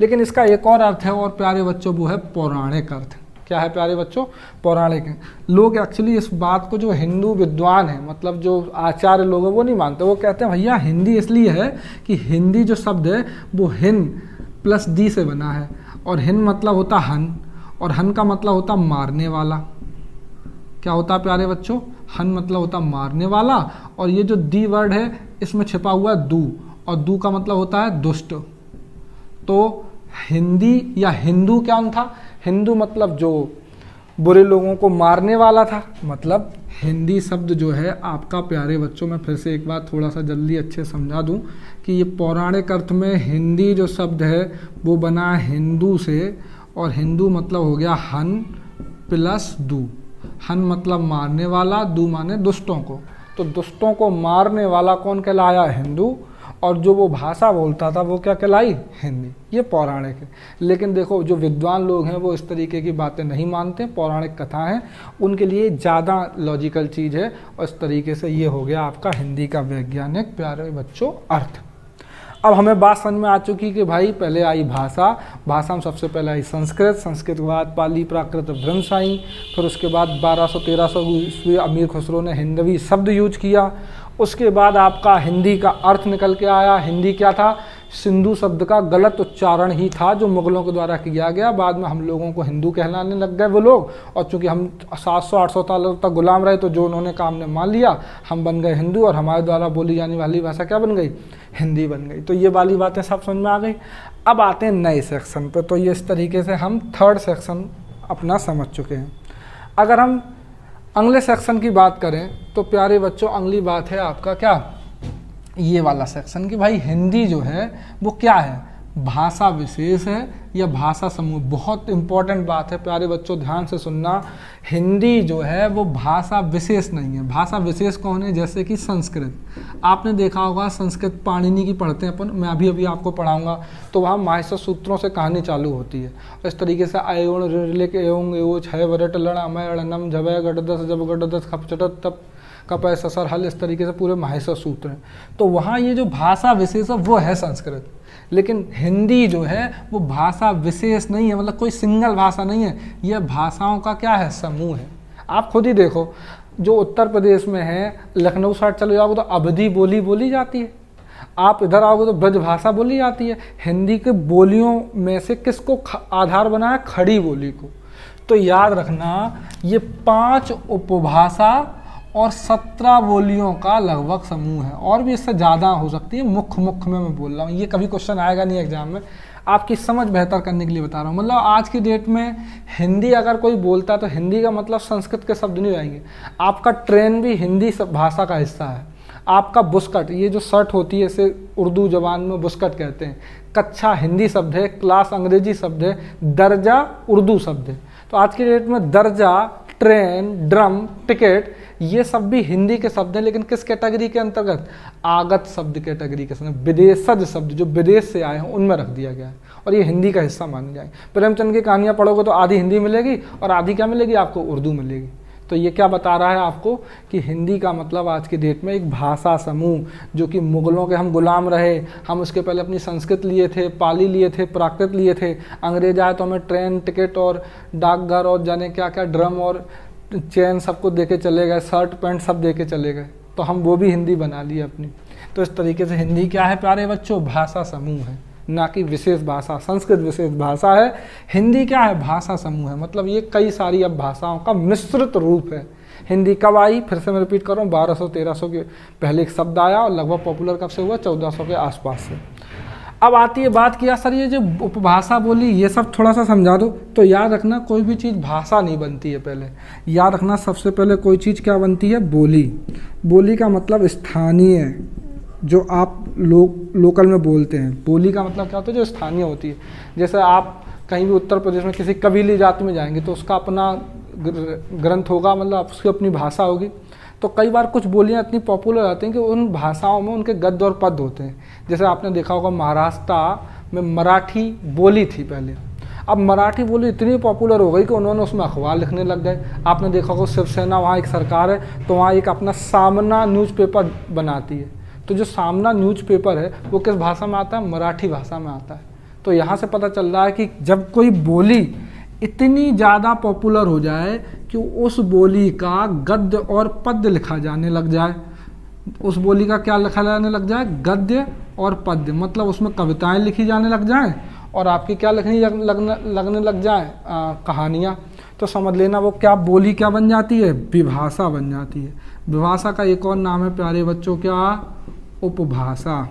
लेकिन इसका एक और अर्थ है और प्यारे बच्चों, वो है पौराणिक अर्थ। क्या है प्यारे बच्चों? पौराणिक है। लोग एक्चुअली इस बात को, जो हिंदू विद्वान है मतलब जो आचार्य लोग हैं वो नहीं मानते। वो कहते हैं भैया हिंदी इसलिए है कि हिंदी जो शब्द है वो हिन प्लस दी से बना है, और हिन मतलब होता हन, और हन का मतलब होता मारने वाला। क्या होता है प्यारे बच्चों? हन मतलब होता मारने वाला, और ये जो दी वर्ड है इसमें छिपा हुआ है दू, और दू का मतलब होता है दुष्ट। तो हिंदी या हिंदू क्या था? हिंदू मतलब जो बुरे लोगों को मारने वाला था। मतलब हिंदी शब्द जो है आपका प्यारे बच्चों, मैं फिर से एक बार थोड़ा सा जल्दी अच्छे समझा दूं कि ये पौराणिक अर्थ में हिंदी जो शब्द है वो बना हिंदू से, और हिंदू मतलब हो गया हन प्लस दू। हन मतलब मारने वाला, दू माने दुष्टों को। तो दुष्टों को मारने वाला कौन कहलाया? हिंदू। और जो वो भाषा बोलता था वो क्या कहलाई? हिंदी। ये पौराणिक है। लेकिन देखो जो विद्वान लोग हैं वो इस तरीके की बातें नहीं मानते। पौराणिक कथा है उनके लिए ज़्यादा लॉजिकल चीज़ है, और इस तरीके से ये हो गया आपका हिंदी का वैज्ञानिक प्यारे बच्चों अर्थ। अब हमें बात समझ में आ चुकी कि भाई पहले आई भाषा, भाषा में सबसे पहले आई संस्कृत, संस्कृत के बाद पाली प्राकृत अपभ्रंश आई, फिर उसके बाद 1200-1300 ईस्वी अमीर खुसरो ने हिंदवी शब्द यूज किया। उसके बाद आपका हिंदी का अर्थ निकल के आया। हिंदी क्या था? सिंधु शब्द का गलत उच्चारण ही था जो मुगलों के द्वारा किया गया। बाद में हम लोगों को हिंदू कहलाने लग गए वो लोग, और चूंकि हम 700-800 सालों तक गुलाम रहे तो जो उन्होंने काम ने मान लिया, हम बन गए हिंदू, और हमारे द्वारा बोली जाने वाली भाषा क्या बन गई, हिंदी बन गई। तो ये वाली बातें सब समझ में आ गई। अब आते हैं नए सेक्शन पे। तो ये इस तरीके से हम थर्ड सेक्शन अपना समझ चुके हैं। अगर हम अगले सेक्शन की बात करें तो प्यारे बच्चों, अगली बात है आपका क्या, ये वाला सेक्शन कि भाई हिंदी जो है वो क्या है, भाषा विशेष है या भाषा समूह। बहुत इंपॉर्टेंट बात है प्यारे बच्चों, ध्यान से सुनना। हिंदी जो है वो भाषा विशेष नहीं है। भाषा विशेष कौन है, जैसे कि संस्कृत। आपने देखा होगा संस्कृत पाणिनि की पढ़ते हैं अपन, मैं अभी अभी आपको पढ़ाऊंगा, तो वहाँ माहेश्वर सूत्रों से कहानी चालू होती है। इस तरीके से अयोण ऋलिक एवं एवो छय वरट लण अमय अणनम झवय गडदस जब गडदस खपचटत तब कपय ससर हल, इस तरीके से पूरे माहेश्वर सूत्र हैं। तो वहाँ ये जो भाषा विशेष है वो है संस्कृत, लेकिन हिंदी जो है वो भाषा विशेष नहीं है, मतलब कोई सिंगल भाषा नहीं है, यह भाषाओं का क्या है, समूह है। आप खुद ही देखो, जो उत्तर प्रदेश में है, लखनऊ साइड चले जाओगे तो अवधी बोली बोली जाती है, आप इधर आओगे तो ब्रज भाषा बोली जाती है। हिंदी के बोलियों में से किसको आधार बनाया, खड़ी बोली को। तो याद रखना, ये 5 उपभाषा और 17 बोलियों का लगभग समूह है, और भी इससे ज़्यादा हो सकती है। मुख्य में मैं बोल रहा हूँ, ये कभी क्वेश्चन आएगा नहीं एग्जाम में, आपकी समझ बेहतर करने के लिए बता रहा हूँ। मतलब आज की डेट में हिंदी अगर कोई बोलता है तो हिंदी का मतलब संस्कृत के शब्द नहीं आएंगे। आपका ट्रेन भी हिंदी भाषा का हिस्सा है। आपका बुस्कट, ये जो शर्ट होती है इसे उर्दू जबान में बुस्कट कहते हैं। कक्षा हिंदी शब्द है, क्लास अंग्रेजी शब्द है, दर्जा उर्दू शब्द है। तो आज की डेट में दर्जा, ट्रेन, ड्रम, टिकट, ये सब भी हिंदी के शब्द हैं, लेकिन किस कैटेगरी के अंतर्गत, आगत शब्द कैटेगरी के शब्द, विदेशज शब्द जो विदेश से आए हैं उनमें रख दिया गया है, और ये हिंदी का हिस्सा माने जाएंगे। प्रेमचंद की कहानियाँ पढ़ोगे तो आधी हिंदी मिलेगी और आधी क्या मिलेगी आपको, उर्दू मिलेगी। तो ये क्या बता रहा है आपको कि हिंदी का मतलब आज की डेट में एक भाषा समूह, जो कि मुगलों के हम गुलाम रहे, हम उसके पहले अपनी संस्कृत लिए थे, पाली लिए थे, प्राकृत लिए थे, अंग्रेज आए तो हमें ट्रेन, टिकट और डाकघर और जाने क्या क्या, ड्रम और चैन सबको दे के चले गए, शर्ट पैंट सब दे के चले गए, तो हम वो भी हिंदी बना ली अपनी। तो इस तरीके से हिंदी क्या है प्यारे बच्चों, भाषा समूह है, ना कि विशेष भाषा। संस्कृत विशेष भाषा है, हिंदी क्या है, भाषा समूह है। मतलब ये कई सारी अब भाषाओं का मिश्रित रूप है। हिंदी कब आई, फिर से मैं रिपीट कर रहा हूँ, 1200-1300 के पहले एक शब्द आया और लगभग पॉपुलर कब से हुआ, 1400 के आसपास से। अब आती है बात किया सर ये जो उपभाषा बोली, ये सब थोड़ा सा समझा दो। तो याद रखना, कोई भी चीज़ भाषा नहीं बनती है। पहले याद रखना, सबसे पहले कोई चीज़ क्या बनती है, बोली। बोली का मतलब स्थानीय, जो आप लोकल में बोलते हैं। बोली का मतलब क्या होता है, जो स्थानीय होती है। जैसे आप कहीं भी उत्तर प्रदेश में किसी कबीली जाति में जाएंगे तो उसका अपना ग्रंथ होगा, मतलब उसकी अपनी भाषा होगी। तो कई बार कुछ बोलियां इतनी पॉपुलर आती हैं कि उन भाषाओं में उनके गद्य और पद होते हैं। जैसे आपने देखा होगा महाराष्ट्र में मराठी बोली थी पहले, अब मराठी बोली इतनी पॉपुलर हो गई कि उन्होंने उसमें अखबार लिखने लग गए। आपने देखा होगा शिवसेना, वहाँ एक सरकार है तो वहाँ एक अपना सामना न्यूज़पेपर बनाती है। तो जो सामना न्यूज़पेपर है वो किस भाषा में आता है, मराठी भाषा में आता है। तो यहाँ से पता चल रहा है कि जब कोई बोली इतनी ज़्यादा पॉपुलर हो जाए कि उस बोली का गद्य और पद्य लिखा जाने लग जाए, उस बोली का क्या लिखा जाने लग जाए, गद्य और पद्य, मतलब उसमें कविताएं लिखी जाने लग जाएं और आपकी क्या लगने लग जाए, कहानियाँ। तो समझ लेना वो क्या बोली क्या बन जाती है, विभाषा बन जाती है। विभाषा का एक और नाम है प्यारे बच्चों, क्या, उपभाषा।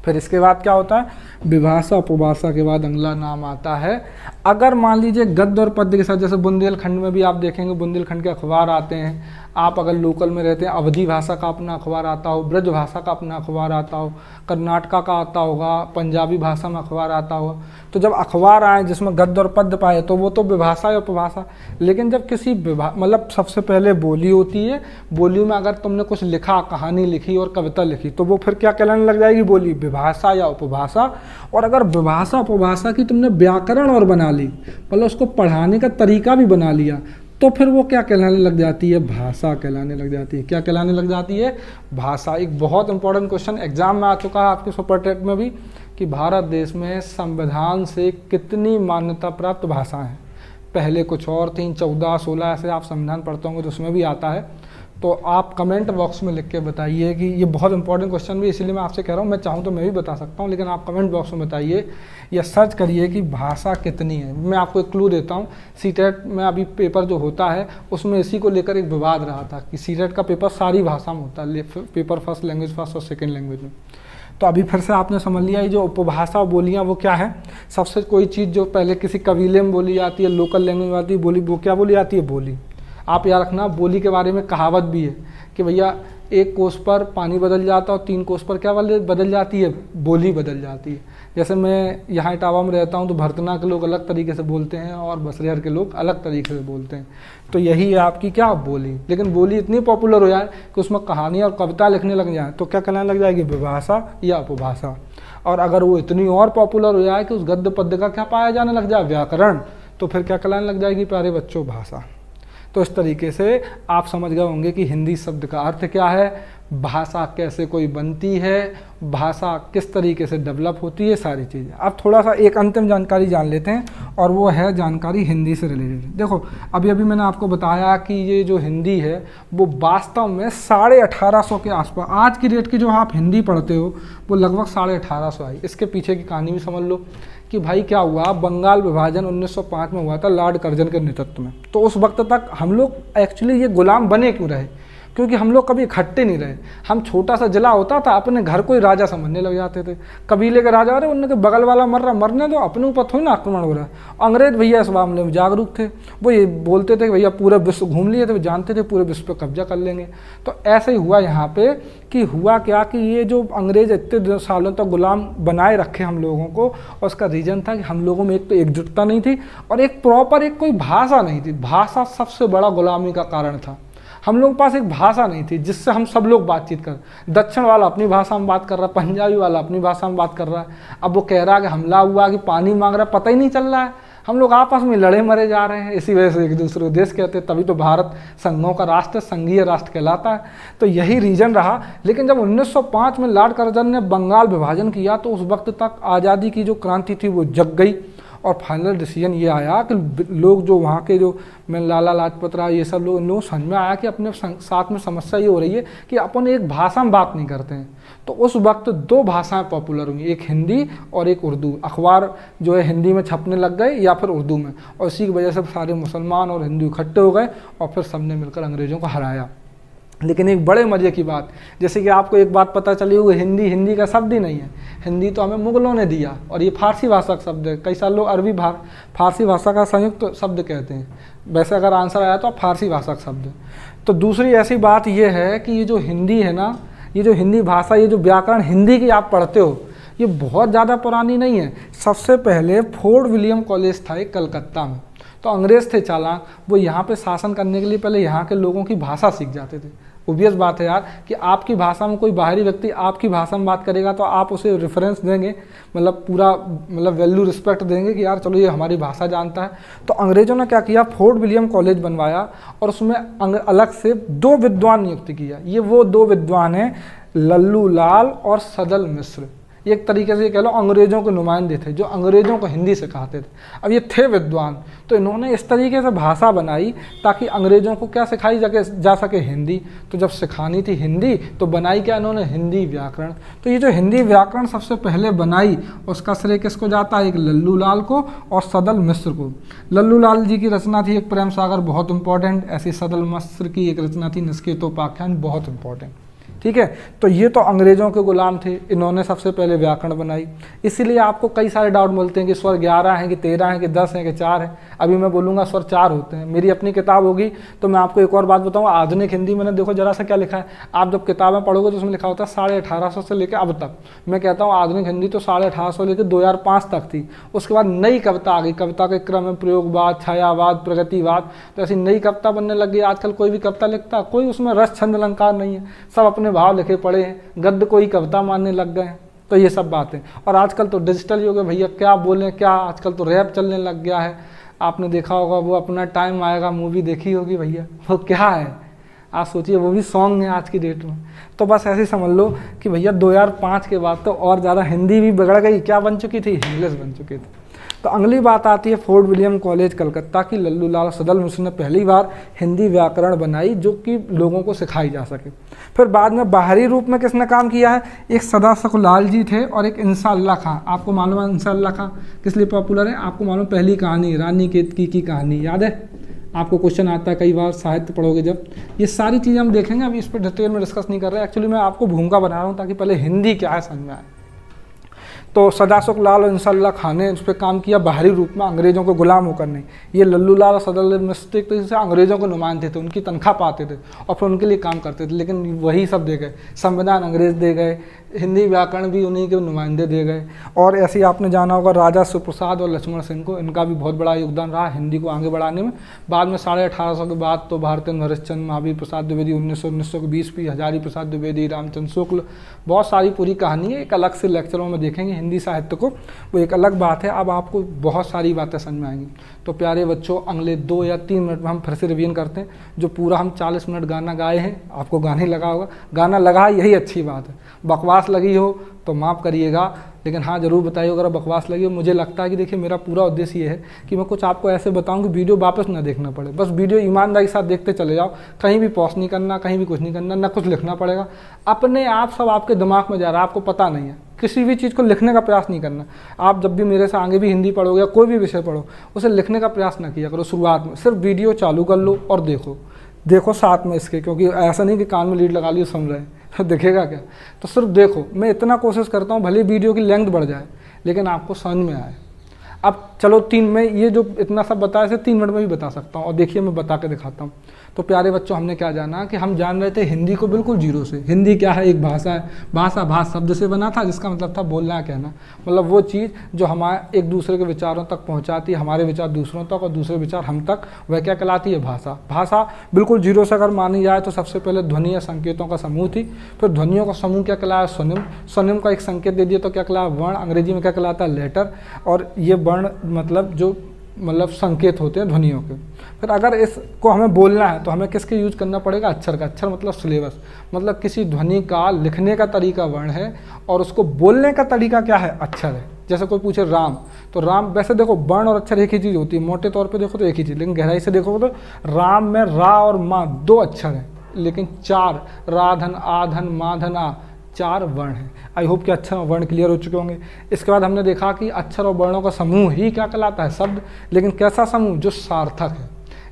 फिर इसके बाद क्या होता है, विभाषा उपभाषा के बाद अगला नाम आता है, अगर मान लीजिए गद्य और पद्य के साथ, जैसे बुंदेलखंड में भी आप देखेंगे बुंदेलखंड के अखबार आते हैं। आप अगर लोकल में रहते हैं, अवधी भाषा का अपना अखबार आता हो, ब्रज भाषा का अपना अखबार आता हो, कर्नाटका का आता होगा, पंजाबी भाषा में अखबार आता होगा। तो जब अखबार आए जिसमें गद्य और पद्य पाए तो वो तो विभाषा या उपभाषा। लेकिन जब किसी मतलब सबसे पहले बोली होती है, बोली में अगर तुमने कुछ लिखा, कहानी लिखी और कविता लिखी, तो वो फिर क्या कहलाने लग जाएगी, बोली, विभाषा या उपभाषा। और अगर विभाषा उपभाषा की तुमने व्याकरण और बना ली, मतलब उसको पढ़ाने का तरीका भी बना लिया, तो फिर वो क्या कहलाने लग जाती है, भाषा कहलाने लग जाती है। क्या कहलाने लग जाती है, भाषा। एक बहुत इंपॉर्टेंट क्वेश्चन एग्जाम में आ चुका है आपके सुपर टेट में भी, कि भारत देश में संविधान से कितनी मान्यता प्राप्त भाषा हैं। पहले कुछ और थी, 14, 16 ऐसे आप संविधान पढ़ते होंगे तो उसमें भी आता है। तो आप कमेंट बॉक्स में लिख के बताइए कि ये बहुत इंपॉर्टेंट क्वेश्चन भी, इसलिए मैं आपसे कह रहा हूँ, मैं चाहूँ तो मैं भी बता सकता हूँ, लेकिन आप कमेंट बॉक्स में बताइए या सर्च करिए कि भाषा कितनी है। मैं आपको एक क्लू देता हूँ, सीटेट में अभी पेपर जो होता है उसमें इसी को लेकर एक विवाद रहा था कि सीटेट का पेपर सारी भाषा में होता है, पेपर फर्स्ट लैंग्वेज फर्स्ट और सेकेंड लैंग्वेज में। तो अभी फिर से आपने समझ लिया ये जो उपभाषा बोलियाँ वो क्या है। सबसे कोई चीज़ जो पहले किसी कबीले में बोली जाती है, लोकल लैंग्वेज में आती है बोली, वो क्या बोली जाती है? बोली। आप याद रखना, बोली के बारे में कहावत भी है कि भैया 1 कोस पर पानी बदल जाता है और 3 कोस पर क्या बदल जाती है? बोली बदल जाती है। जैसे मैं यहाँ इटावा में रहता हूँ तो भरतना के लोग अलग तरीके से बोलते हैं और बसरियार के लोग अलग तरीके से बोलते हैं। तो यही है आपकी क्या? बोली। लेकिन बोली इतनी पॉपुलर हो जाए कि उसमें कहानी और कविता लिखने लग जाए तो क्या कहलाने लग जाएगी? विभाषा या उपभाषा। और अगर वो इतनी और पॉपुलर हो जाए कि उस गद्य पद्य का क्या पाया जाने लग जाए? व्याकरण। तो फिर क्या कहलाने लग जाएगी प्यारे बच्चों? भाषा। तो इस तरीके से आप समझ गए होंगे कि हिंदी शब्द का अर्थ क्या है, भाषा कैसे कोई बनती है, भाषा किस तरीके से डेवलप होती है, सारी चीज़ें। अब थोड़ा सा एक अंतिम जानकारी जान लेते हैं और वो है जानकारी हिंदी से रिलेटेड। देखो अभी अभी मैंने आपको बताया कि ये जो हिंदी है वो वास्तव में 1850 के आसपास, आज की डेट की जो आप हिंदी पढ़ते हो वो लगभग 1850 आई। इसके पीछे की कहानी भी समझ लो कि भाई क्या हुआ, बंगाल विभाजन 1905 में हुआ था लॉर्ड कर्जन के नेतृत्व में। तो उस वक्त तक हम लोग एक्चुअली ये गुलाम बने क्यों रहे? क्योंकि हम लोग कभी इकट्ठे नहीं रहे। हम छोटा सा जिला होता था, अपने घर को ही राजा समझने लग जाते थे। कबीले के राजा, अरे उनके बगल वाला मर रहा, मरने दो, अपने ऊपर थोड़ी ना आक्रमण हो रहा है। अंग्रेज भैया इस मामले में जागरूक थे, वो ये बोलते थे कि भैया पूरा विश्व घूम लिए थे, वो जानते थे पूरे विश्व पर कब्जा कर लेंगे। तो ऐसे ही हुआ यहाँ पे कि हुआ क्या कि ये जो अंग्रेज इतने सालों तक गुलाम बनाए रखे हम लोगों को, और उसका रीज़न था कि हम लोगों में एक तो एकजुटता नहीं थी और एक प्रॉपर एक कोई भाषा नहीं थी। भाषा सबसे बड़ा गुलामी का कारण था। हम लोगों के पास एक भाषा नहीं थी जिससे हम सब लोग बातचीत कर, दक्षिण वाला अपनी भाषा में बात कर रहा है, पंजाबी वाला अपनी भाषा में बात कर रहा है। अब वो कह रहा है कि हमला हुआ, कि पानी मांग रहा है, पता ही नहीं चल रहा है। हम लोग आपस में लड़े मरे जा रहे हैं। इसी वजह से एक दूसरे को देश कहते हैं, तभी तो भारत संघों का राष्ट्र, संघीय राष्ट्र कहलाता है। तो यही रीजन रहा। लेकिन जब 1905 में लॉर्ड कर्जन ने बंगाल विभाजन किया तो उस वक्त तक आज़ादी की जो क्रांति थी वो जग गई और फाइनल डिसीजन ये आया कि लोग जो वहाँ के जो मैं लाला लाजपत राय ये सब लोग, इन लोगों को समझ में आया कि अपने साथ में समस्या ये हो रही है कि अपन एक भाषा में बात नहीं करते हैं। तो उस वक्त 2 भाषाएं पॉपुलर हुई, एक हिंदी और एक उर्दू। अखबार जो है हिंदी में छपने लग गए या फिर उर्दू में, और इसी की वजह से सारे मुसलमान और हिंदू इकट्ठे हो गए और फिर सबने मिलकर अंग्रेज़ों को हराया। लेकिन एक बड़े मज़े की बात, जैसे कि आपको एक बात पता चली होगी, हिंदी का शब्द ही नहीं है। हिंदी तो हमें मुगलों ने दिया और ये फारसी भाषा का शब्द है। कई सारे लोग अरबी फारसी भाषा का संयुक्त शब्द कहते हैं। वैसे अगर आंसर आया तो आप फारसी भाषा का शब्द है। तो दूसरी ऐसी बात ये है कि ये जो हिंदी है ना, ये जो हिंदी भाषा, ये जो व्याकरण हिंदी की आप पढ़ते हो, ये बहुत ज़्यादा पुरानी नहीं है। सबसे पहले फोर्ट विलियम कॉलेज था एक कलकत्ता में। तो अंग्रेज़ थे चालाक, वो यहाँ पे शासन करने के लिए पहले यहाँ के लोगों की भाषा सीख जाते थे। ऑब्वियस बात है यार कि आपकी भाषा में कोई बाहरी व्यक्ति आपकी भाषा में बात करेगा तो आप उसे रेफरेंस देंगे, मतलब पूरा वैल्यू रिस्पेक्ट देंगे कि यार चलो ये हमारी भाषा जानता है। तो अंग्रेज़ों ने क्या किया, फोर्ट विलियम कॉलेज बनवाया और उसमें अलग से 2 विद्वान नियुक्त किया। ये वो 2 विद्वान हैं, लल्लू लाल और सदल मिश्र। एक तरीके से ये कह लो अंग्रेज़ों के नुमाइंदे थे जो अंग्रेज़ों को हिंदी सिखाते थे। अब ये थे विद्वान, तो इन्होंने इस तरीके से भाषा बनाई ताकि अंग्रेज़ों को क्या सिखाई जा सके, हिंदी। तो जब सिखानी थी हिंदी तो बनाई क्या इन्होंने, हिंदी व्याकरण। तो ये जो हिंदी व्याकरण सबसे पहले बनाई उसका श्रेय किसको जाता है, एक लल्लू लाल को और सदल मिश्र को। लल्लू लाल जी की रचना थी एक प्रेम सागर, बहुत इंपॉर्टेंट। ऐसी सदल मिश्र की एक रचना थी निष्केतोपाख्यान, बहुत इंपॉर्टेंट। ठीक है, तो ये तो अंग्रेज़ों के गुलाम थे, इन्होंने सबसे पहले व्याकरण बनाई। इसीलिए आपको कई सारे डाउट मिलते हैं कि स्वर 11 हैं कि 13 हैं कि 10 हैं कि 4 हैं। अभी मैं बोलूँगा स्वर 4 होते हैं। मेरी अपनी किताब होगी तो मैं आपको एक और बात बताऊँगा, आधुनिक हिंदी मैंने देखो जरा सा क्या लिखा है। आप जब किताबें पढ़ोगे तो उसमें लिखा होता है 1850 से लेकर अब तक। मैं कहता हूँ आधुनिक हिंदी तो 1850 से लेकर 2005 तक थी। उसके बाद नई कविता आ गई, कविता के क्रम में प्रयोगवाद, छायावाद, प्रगतिवाद। तो ऐसी नई कविता बनने लग गई। आजकल कोई भी कविता लिखता, कोई उसमें रस छंद अलंकार नहीं है, सब अपने भाव लिखे पड़े हैं, गद्य को ही कविता मानने लग गए हैं। तो ये सब बातें, और आजकल तो डिजिटल युग है भैया, क्या बोलें क्या, आजकल तो रैप चलने लग गया है। आपने देखा होगा वो अपना टाइम आएगा मूवी देखी होगी भैया, वो क्या है आप सोचिए, वो भी सॉन्ग है आज की डेट में। तो बस ऐसे समझ लो कि भैया 2005 के बाद तो और ज़्यादा हिंदी भी बिगड़ गई, क्या बन चुकी थी, इंग्लिश बन चुकी थी। तो अगली बात आती है फोर्ट विलियम कॉलेज कलकत्ता की। लल्लू लाल सदल मिश्र ने पहली बार हिंदी व्याकरण बनाई जो कि लोगों को सिखाई जा सके। फिर बाद में बाहरी रूप में किसने काम किया है, एक सदाशक लाल जी थे और एक इंशाअल्लाह खां। आपको मालूम है इंशाअल्लाह खां किस लिए पॉपुलर है, आपको मालूम पहली कहानी रानी केतकी की कहानी याद है, आपको क्वेश्चन आता है कई बार साहित्य पढ़ोगे जब। ये सारी चीज़ें हम देखेंगे, अभी इस पर डिटेल में डिस्कस नहीं कर रहे। एक्चुअली मैं आपको भूमिका बना रहा हूँ ताकि पहले हिंदी क्या है समझ में आए। तो सदाशक लाल और इंशाअल्लाह खां ने उस पर काम किया बाहरी रूप में, अंग्रेज़ों को गुलाम होकर नहीं। ये लल्लू लाल और सदल मिश्र एक तरीके से अंग्रेज़ों को नुमाइंदे थे, उनकी तनख्वाह पाते थे और फिर उनके लिए काम करते थे। लेकिन वही सब दे गए, संविधान अंग्रेज़ दे गए, हिंदी व्याकरण भी उन्हीं के नुमाइंदे दे गए। और ऐसे ही आपने जाना होगा राजा सुप्रसाद और लक्ष्मण सिंह को, इनका भी बहुत बड़ा योगदान रहा हिंदी को आगे बढ़ाने में। बाद में 1850 के बाद तो भारतेंद्र हरिश्चंद्र, महावीर प्रसाद द्विवेदी, 1920 भी हजारी प्रसाद द्विवेदी, रामचंद्र शुक्ल, बहुत सारी पूरी कहानी है। एक अलग से लेक्चरों में देखेंगे हिंदी साहित्य को, वो एक अलग बात है। अब आपको बहुत सारी बातें समझ में आएंगी। तो प्यारे बच्चों, अगले 2 या 3 मिनट में हम फिर से रिवीजन करते हैं। जो पूरा हम 40 मिनट गाना गाए हैं, आपको गाने लगा होगा, गाना लगा यही अच्छी बात है। बकवास लगी हो तो माफ़ करिएगा, लेकिन हाँ ज़रूर बताइए अगर बकवास लगी हो। मुझे लगता है कि देखिए मेरा पूरा उद्देश्य ये है कि मैं कुछ आपको ऐसे बताऊं कि वीडियो वापस ना देखना पड़े, बस वीडियो ईमानदारी के साथ देखते चले जाओ, कहीं भी पॉज नहीं करना, कहीं भी कुछ नहीं करना, ना कुछ लिखना पड़ेगा, अपने आप सब आपके दिमाग में जा रहा है, आपको पता नहीं है। किसी भी चीज़ को लिखने का प्रयास नहीं करना। आप जब भी मेरे से आगे भी हिंदी पढ़ोगे या कोई भी विषय पढ़ो, उसे लिखने का प्रयास ना किया करो शुरुआत में। सिर्फ वीडियो चालू कर लो और देखो साथ में इसके, क्योंकि ऐसा नहीं कि कान में लीड लगा ली सुन रहे हैं दिखेगा क्या। तो सिर्फ देखो, मैं इतना कोशिश करता हूँ भले वीडियो की लेंथ बढ़ जाए लेकिन आपको समझ में आए। अब चलो 3 में ये जो इतना सब बताया इसे 3 मिनट में भी बता सकता हूँ, और देखिए मैं बता के दिखाता हूँ। तो प्यारे बच्चों, हमने क्या जाना कि हम जान रहे थे हिंदी को बिल्कुल जीरो से। हिंदी क्या है, एक भाषा है। भाषा भाष शब्द से बना था, जिसका मतलब था बोलना कहना, मतलब वो चीज़ जो हमारे एक दूसरे के विचारों तक पहुँचाती है, हमारे विचार दूसरों तक और दूसरे विचार हम तक, वह क्या कहलाती है, भाषा। भाषा बिल्कुल जीरो से अगर मानी जाए तो सबसे पहले ध्वनि या संकेतों का समूह थी। फिर ध्वनियों का समूह क्या कहलाया, स्वनिम। स्वनिम का एक संकेत दे दिया तो क्या कहलाया, वर्ण। अंग्रेजी में क्या कहलाता है, लेटर। और ये वर्ण मतलब संकेत होते हैं ध्वनियों के। फिर अगर इसको हमें बोलना है तो हमें किसके यूज करना पड़ेगा, अक्षर का। अक्षर मतलब सिलेबस, मतलब किसी ध्वनि का लिखने का तरीका वर्ण है और उसको बोलने का तरीका क्या है, अक्षर है। जैसे कोई पूछे राम, तो राम, वैसे देखो वर्ण और अक्षर एक ही चीज़ होती है, मोटे तौर पे देखो तो एक ही चीज़, लेकिन गहराई से देखोगे तो राम में रा और माँ 2 अक्षर हैं, लेकिन 4 राधन आधन माधन आ 4 वर्ण हैं। आई होप कि अक्षर और वर्ण क्लियर हो चुके होंगे। इसके बाद हमने देखा कि अक्षर और वर्णों का समूह ही क्या कहलाता है, शब्द। लेकिन कैसा समूह, जो सार्थक है।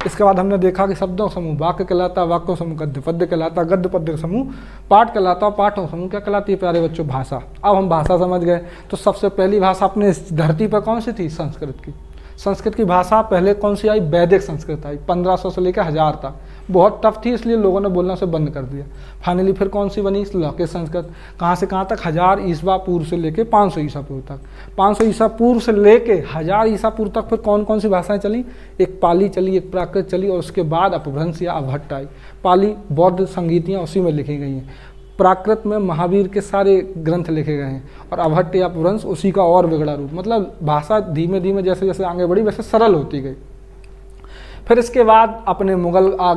इसके बाद हमने देखा कि शब्दों का समूह वाक्य कहलाता है, वाक्यों समूह गद्य पद्य कहलाता है, गद्य पद्य का समूह पाठ कहलाता है, पाठों समूह क्या कहलाती है प्यारे बच्चों, भाषा। अब हम भाषा समझ गए। तो सबसे पहली भाषा अपने इस धरती पर कौन सी थी, संस्कृत की। संस्कृत की भाषा पहले कौन सी आई, वैदिक संस्कृत आई, 1500 से लेकर 1000 तक। बहुत टफ थी, इसलिए लोगों ने बोलना से बंद कर दिया। फाइनली फिर कौन सी बनी, लौकिक संस्कृत। कहाँ से कहाँ तक, 1000 ईसा पूर्व से लेकर 500 ईसा पूर्व तक। 500 ईसा पूर्व से लेकर 1000 ईसा पूर्व तक फिर कौन कौन सी भाषाएं चली, एक पाली चली, एक प्राकृत चली, और उसके बाद अपभ्रंश या अभट्ट आई। पाली बौद्ध संगीतियाँ उसी में लिखी गई हैं। प्राकृत में महावीर के सारे ग्रंथ लिखे गए हैं, और अभट्ट या अपभ्रंश उसी का और बिगड़ा रूप। मतलब भाषा धीमे धीमे जैसे जैसे आगे बढ़ी वैसे सरल होती गई। फिर इसके बाद अपने मुगल आ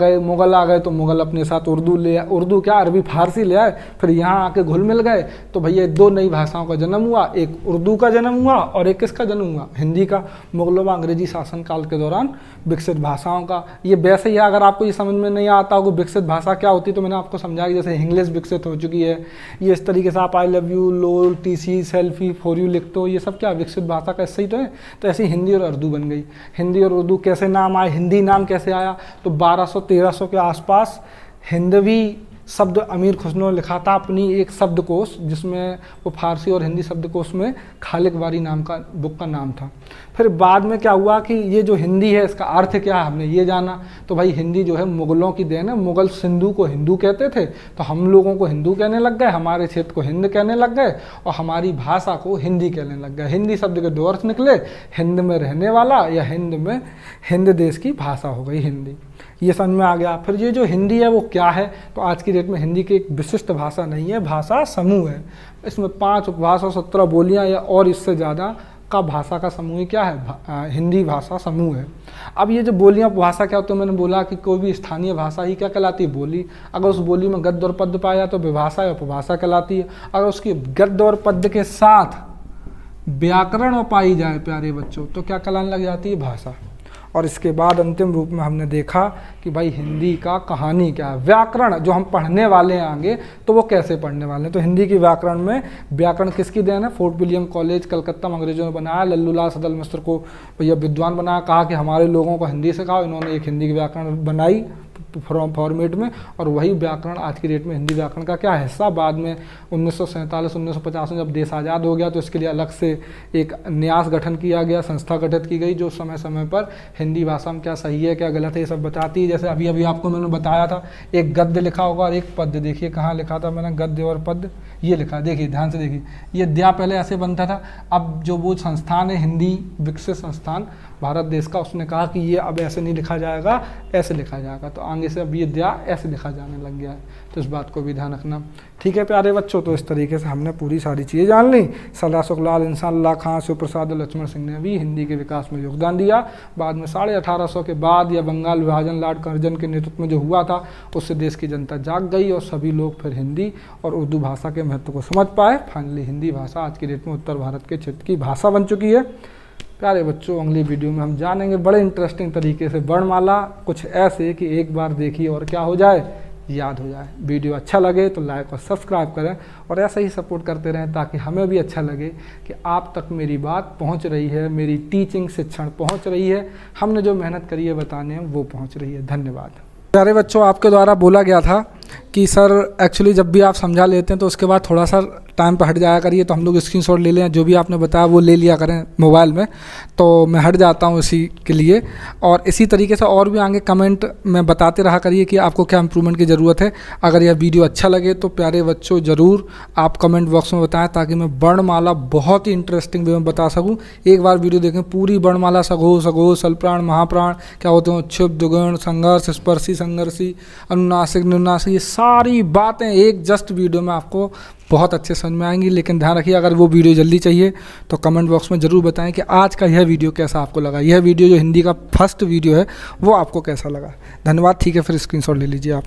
गए तो मुगल अपने साथ उर्दू ले आए, उर्दू क्या अरबी फारसी ले आए। फिर यहाँ आके घुल मिल गए, तो भैया 2 नई भाषाओं का जन्म हुआ, एक उर्दू का जन्म हुआ और एक किसका जन्म हुआ, हिंदी का। मुगलों व अंग्रेजी शासनकाल के दौरान विकसित भाषाओं का। ये वैसे ही अगर आपको ये समझ में नहीं आता होगा विकसित भाषा क्या होती, तो मैंने आपको समझाया कि जैसे इंग्लिश विकसित हो चुकी है, ये इस तरीके से आप I love you, lol, TC, selfie, for you लिखते हो, ये सब क्या विकसित भाषा का हिस्सा ही तो है। तो ऐसी हिंदी और उर्दू बन गई। हिंदी और उर्दू कैसे नाम आए, हिंदी नाम कैसे आया, तो 1200-1300 के आसपास हिंदवी शब्द अमीर खुसरो ने लिखा था अपनी एक शब्दकोश, जिसमें वो फारसी और हिंदी शब्दकोश में खालिक वारी नाम का बुक का नाम था। फिर बाद में क्या हुआ कि ये जो हिंदी है इसका अर्थ क्या है, हमने ये जाना। तो भाई हिंदी जो है मुगलों की देन है। मुगल सिंधु को हिंदू कहते थे, तो हम लोगों को हिंदू कहने लग गए, हमारे क्षेत्र को हिंद कहने लग गए, और हमारी भाषा को हिंदी कहने लग गए। हिंदी शब्द के 2 अर्थ निकले, हिंद में रहने वाला या हिंद देश की भाषा हो गई हिंदी। ये समझ में आ गया। फिर ये जो हिंदी है वो क्या है, तो आज की डेट में हिंदी की एक विशिष्ट भाषा नहीं है, भाषा समूह है। इसमें 5 उपभाषा, 17 बोलियां या और इससे ज़्यादा का भाषा का समूह क्या है, हिंदी भाषा समूह है। अब ये जो बोलियां भाषा क्या होती है, मैंने बोला कि कोई भी स्थानीय भाषा ही क्या कहलाती है, बोली। अगर उस बोली में गद्य और पद्य पाया तो विभाषा या उपभाषा कहलाती है। अगर उसकी गद्य और पद्य के साथ व्याकरण और पाई जाए प्यारे बच्चों, तो क्या कहलाने लग जाती है? भाषा। और इसके बाद अंतिम रूप में हमने देखा कि भाई हिंदी का कहानी क्या है, व्याकरण जो हम पढ़ने वाले हैं आगे, तो वो कैसे पढ़ने वाले हैं। तो हिंदी की व्याकरण में, व्याकरण किसकी देन है? फोर्ट विलियम कॉलेज कलकत्ता में अंग्रेजों ने बनाया, लल्लूलाल सदल मिश्र को भैया विद्वान बनाया, कहा कि हमारे लोगों को हिंदी सिखाओ। इन्होंने एक हिंदी की व्याकरण बनाई फॉर्मेट में, और वही व्याकरण आज की डेट में हिंदी व्याकरण का क्या हिस्सा। बाद में 1947-1950 में जब देश आज़ाद हो गया तो इसके लिए अलग से एक न्यास गठन किया गया, संस्था गठित की गई, जो समय समय पर हिंदी भाषा में क्या सही है क्या गलत है ये सब बताती है। जैसे अभी अभी आपको मैंने बताया था, एक गद्य लिखा होगा और एक पद्य। देखिए कहाँ लिखा था मैंने, गद्य और पद्य, ये लिखा, देखिए ध्यान से देखिए, ये द्या पहले ऐसे बनता था। अब जो वो संस्थान है हिंदी विकसित संस्थान भारत देश का, उसने कहा कि ये अब ऐसे नहीं लिखा जाएगा, ऐसे लिखा जाएगा। तो आगे से अब ये द्या ऐसे लिखा जाने लग गया है, तो इस बात को भी ध्यान रखना। ठीक है प्यारे बच्चों, तो इस तरीके से हमने पूरी सारी चीज़ें जान ली। सरदार सुखलाल, इंसान अल्लाह खां, शिवप्रसाद और लक्ष्मण सिंह ने भी हिंदी के विकास में योगदान दिया। बाद में 1850 के बाद या बंगाल विभाजन लॉर्ड कर्जन के नेतृत्व में जो हुआ था, उससे देश की जनता जाग गई और सभी लोग फिर हिंदी और उर्दू भाषा के महत्व को समझ पाए। फाइनली हिंदी भाषा आज की डेट में उत्तर भारत के क्षेत्र की भाषा बन चुकी है। प्यारे बच्चों, अगली वीडियो में हम जानेंगे बड़े इंटरेस्टिंग तरीके से वर्णमाला, कुछ ऐसे कि एक बार देखिए और क्या हो जाए, याद हो जाए। वीडियो अच्छा लगे तो लाइक और सब्सक्राइब करें और ऐसे ही सपोर्ट करते रहें, ताकि हमें भी अच्छा लगे कि आप तक मेरी बात पहुंच रही है, मेरी टीचिंग शिक्षण पहुंच रही है, हमने जो मेहनत करी है बताने में वो पहुंच रही है। धन्यवाद। प्यारे बच्चों, आपके द्वारा बोला गया था कि सर एक्चुअली जब भी आप समझा लेते हैं तो उसके बाद थोड़ा सा टाइम पर हट जाया करिए, तो हम लोग स्क्रीनशॉट ले लें, जो भी आपने बताया वो ले लिया करें मोबाइल में। तो मैं हट जाता हूँ इसी के लिए, और इसी तरीके से और भी आगे कमेंट में बताते रहा करिए कि आपको क्या इम्प्रूवमेंट की ज़रूरत है। अगर यह वीडियो अच्छा लगे तो प्यारे बच्चों ज़रूर आप कमेंट बॉक्स में बताएं, ताकि मैं वर्णमाला बहुत ही इंटरेस्टिंग वे में बता सकूँ। एक बार वीडियो देखें पूरी वर्णमाला, सघो सघो, सलप्राण महाप्राण क्या होते हैं, क्षुब्ध दुगुण, संघर्ष, स्पर्शी संघर्षी, अनुनासिक निर्नासिक, ये सारी बातें एक जस्ट वीडियो में आपको बहुत अच्छे समझ में आएंगी। लेकिन ध्यान रखिए, अगर वो वीडियो जल्दी चाहिए तो कमेंट बॉक्स में ज़रूर बताएं कि आज का यह वीडियो कैसा आपको लगा, यह वीडियो जो हिंदी का फर्स्ट वीडियो है वो आपको कैसा लगा। धन्यवाद। ठीक है, फिर स्क्रीनशॉट ले लीजिए आप।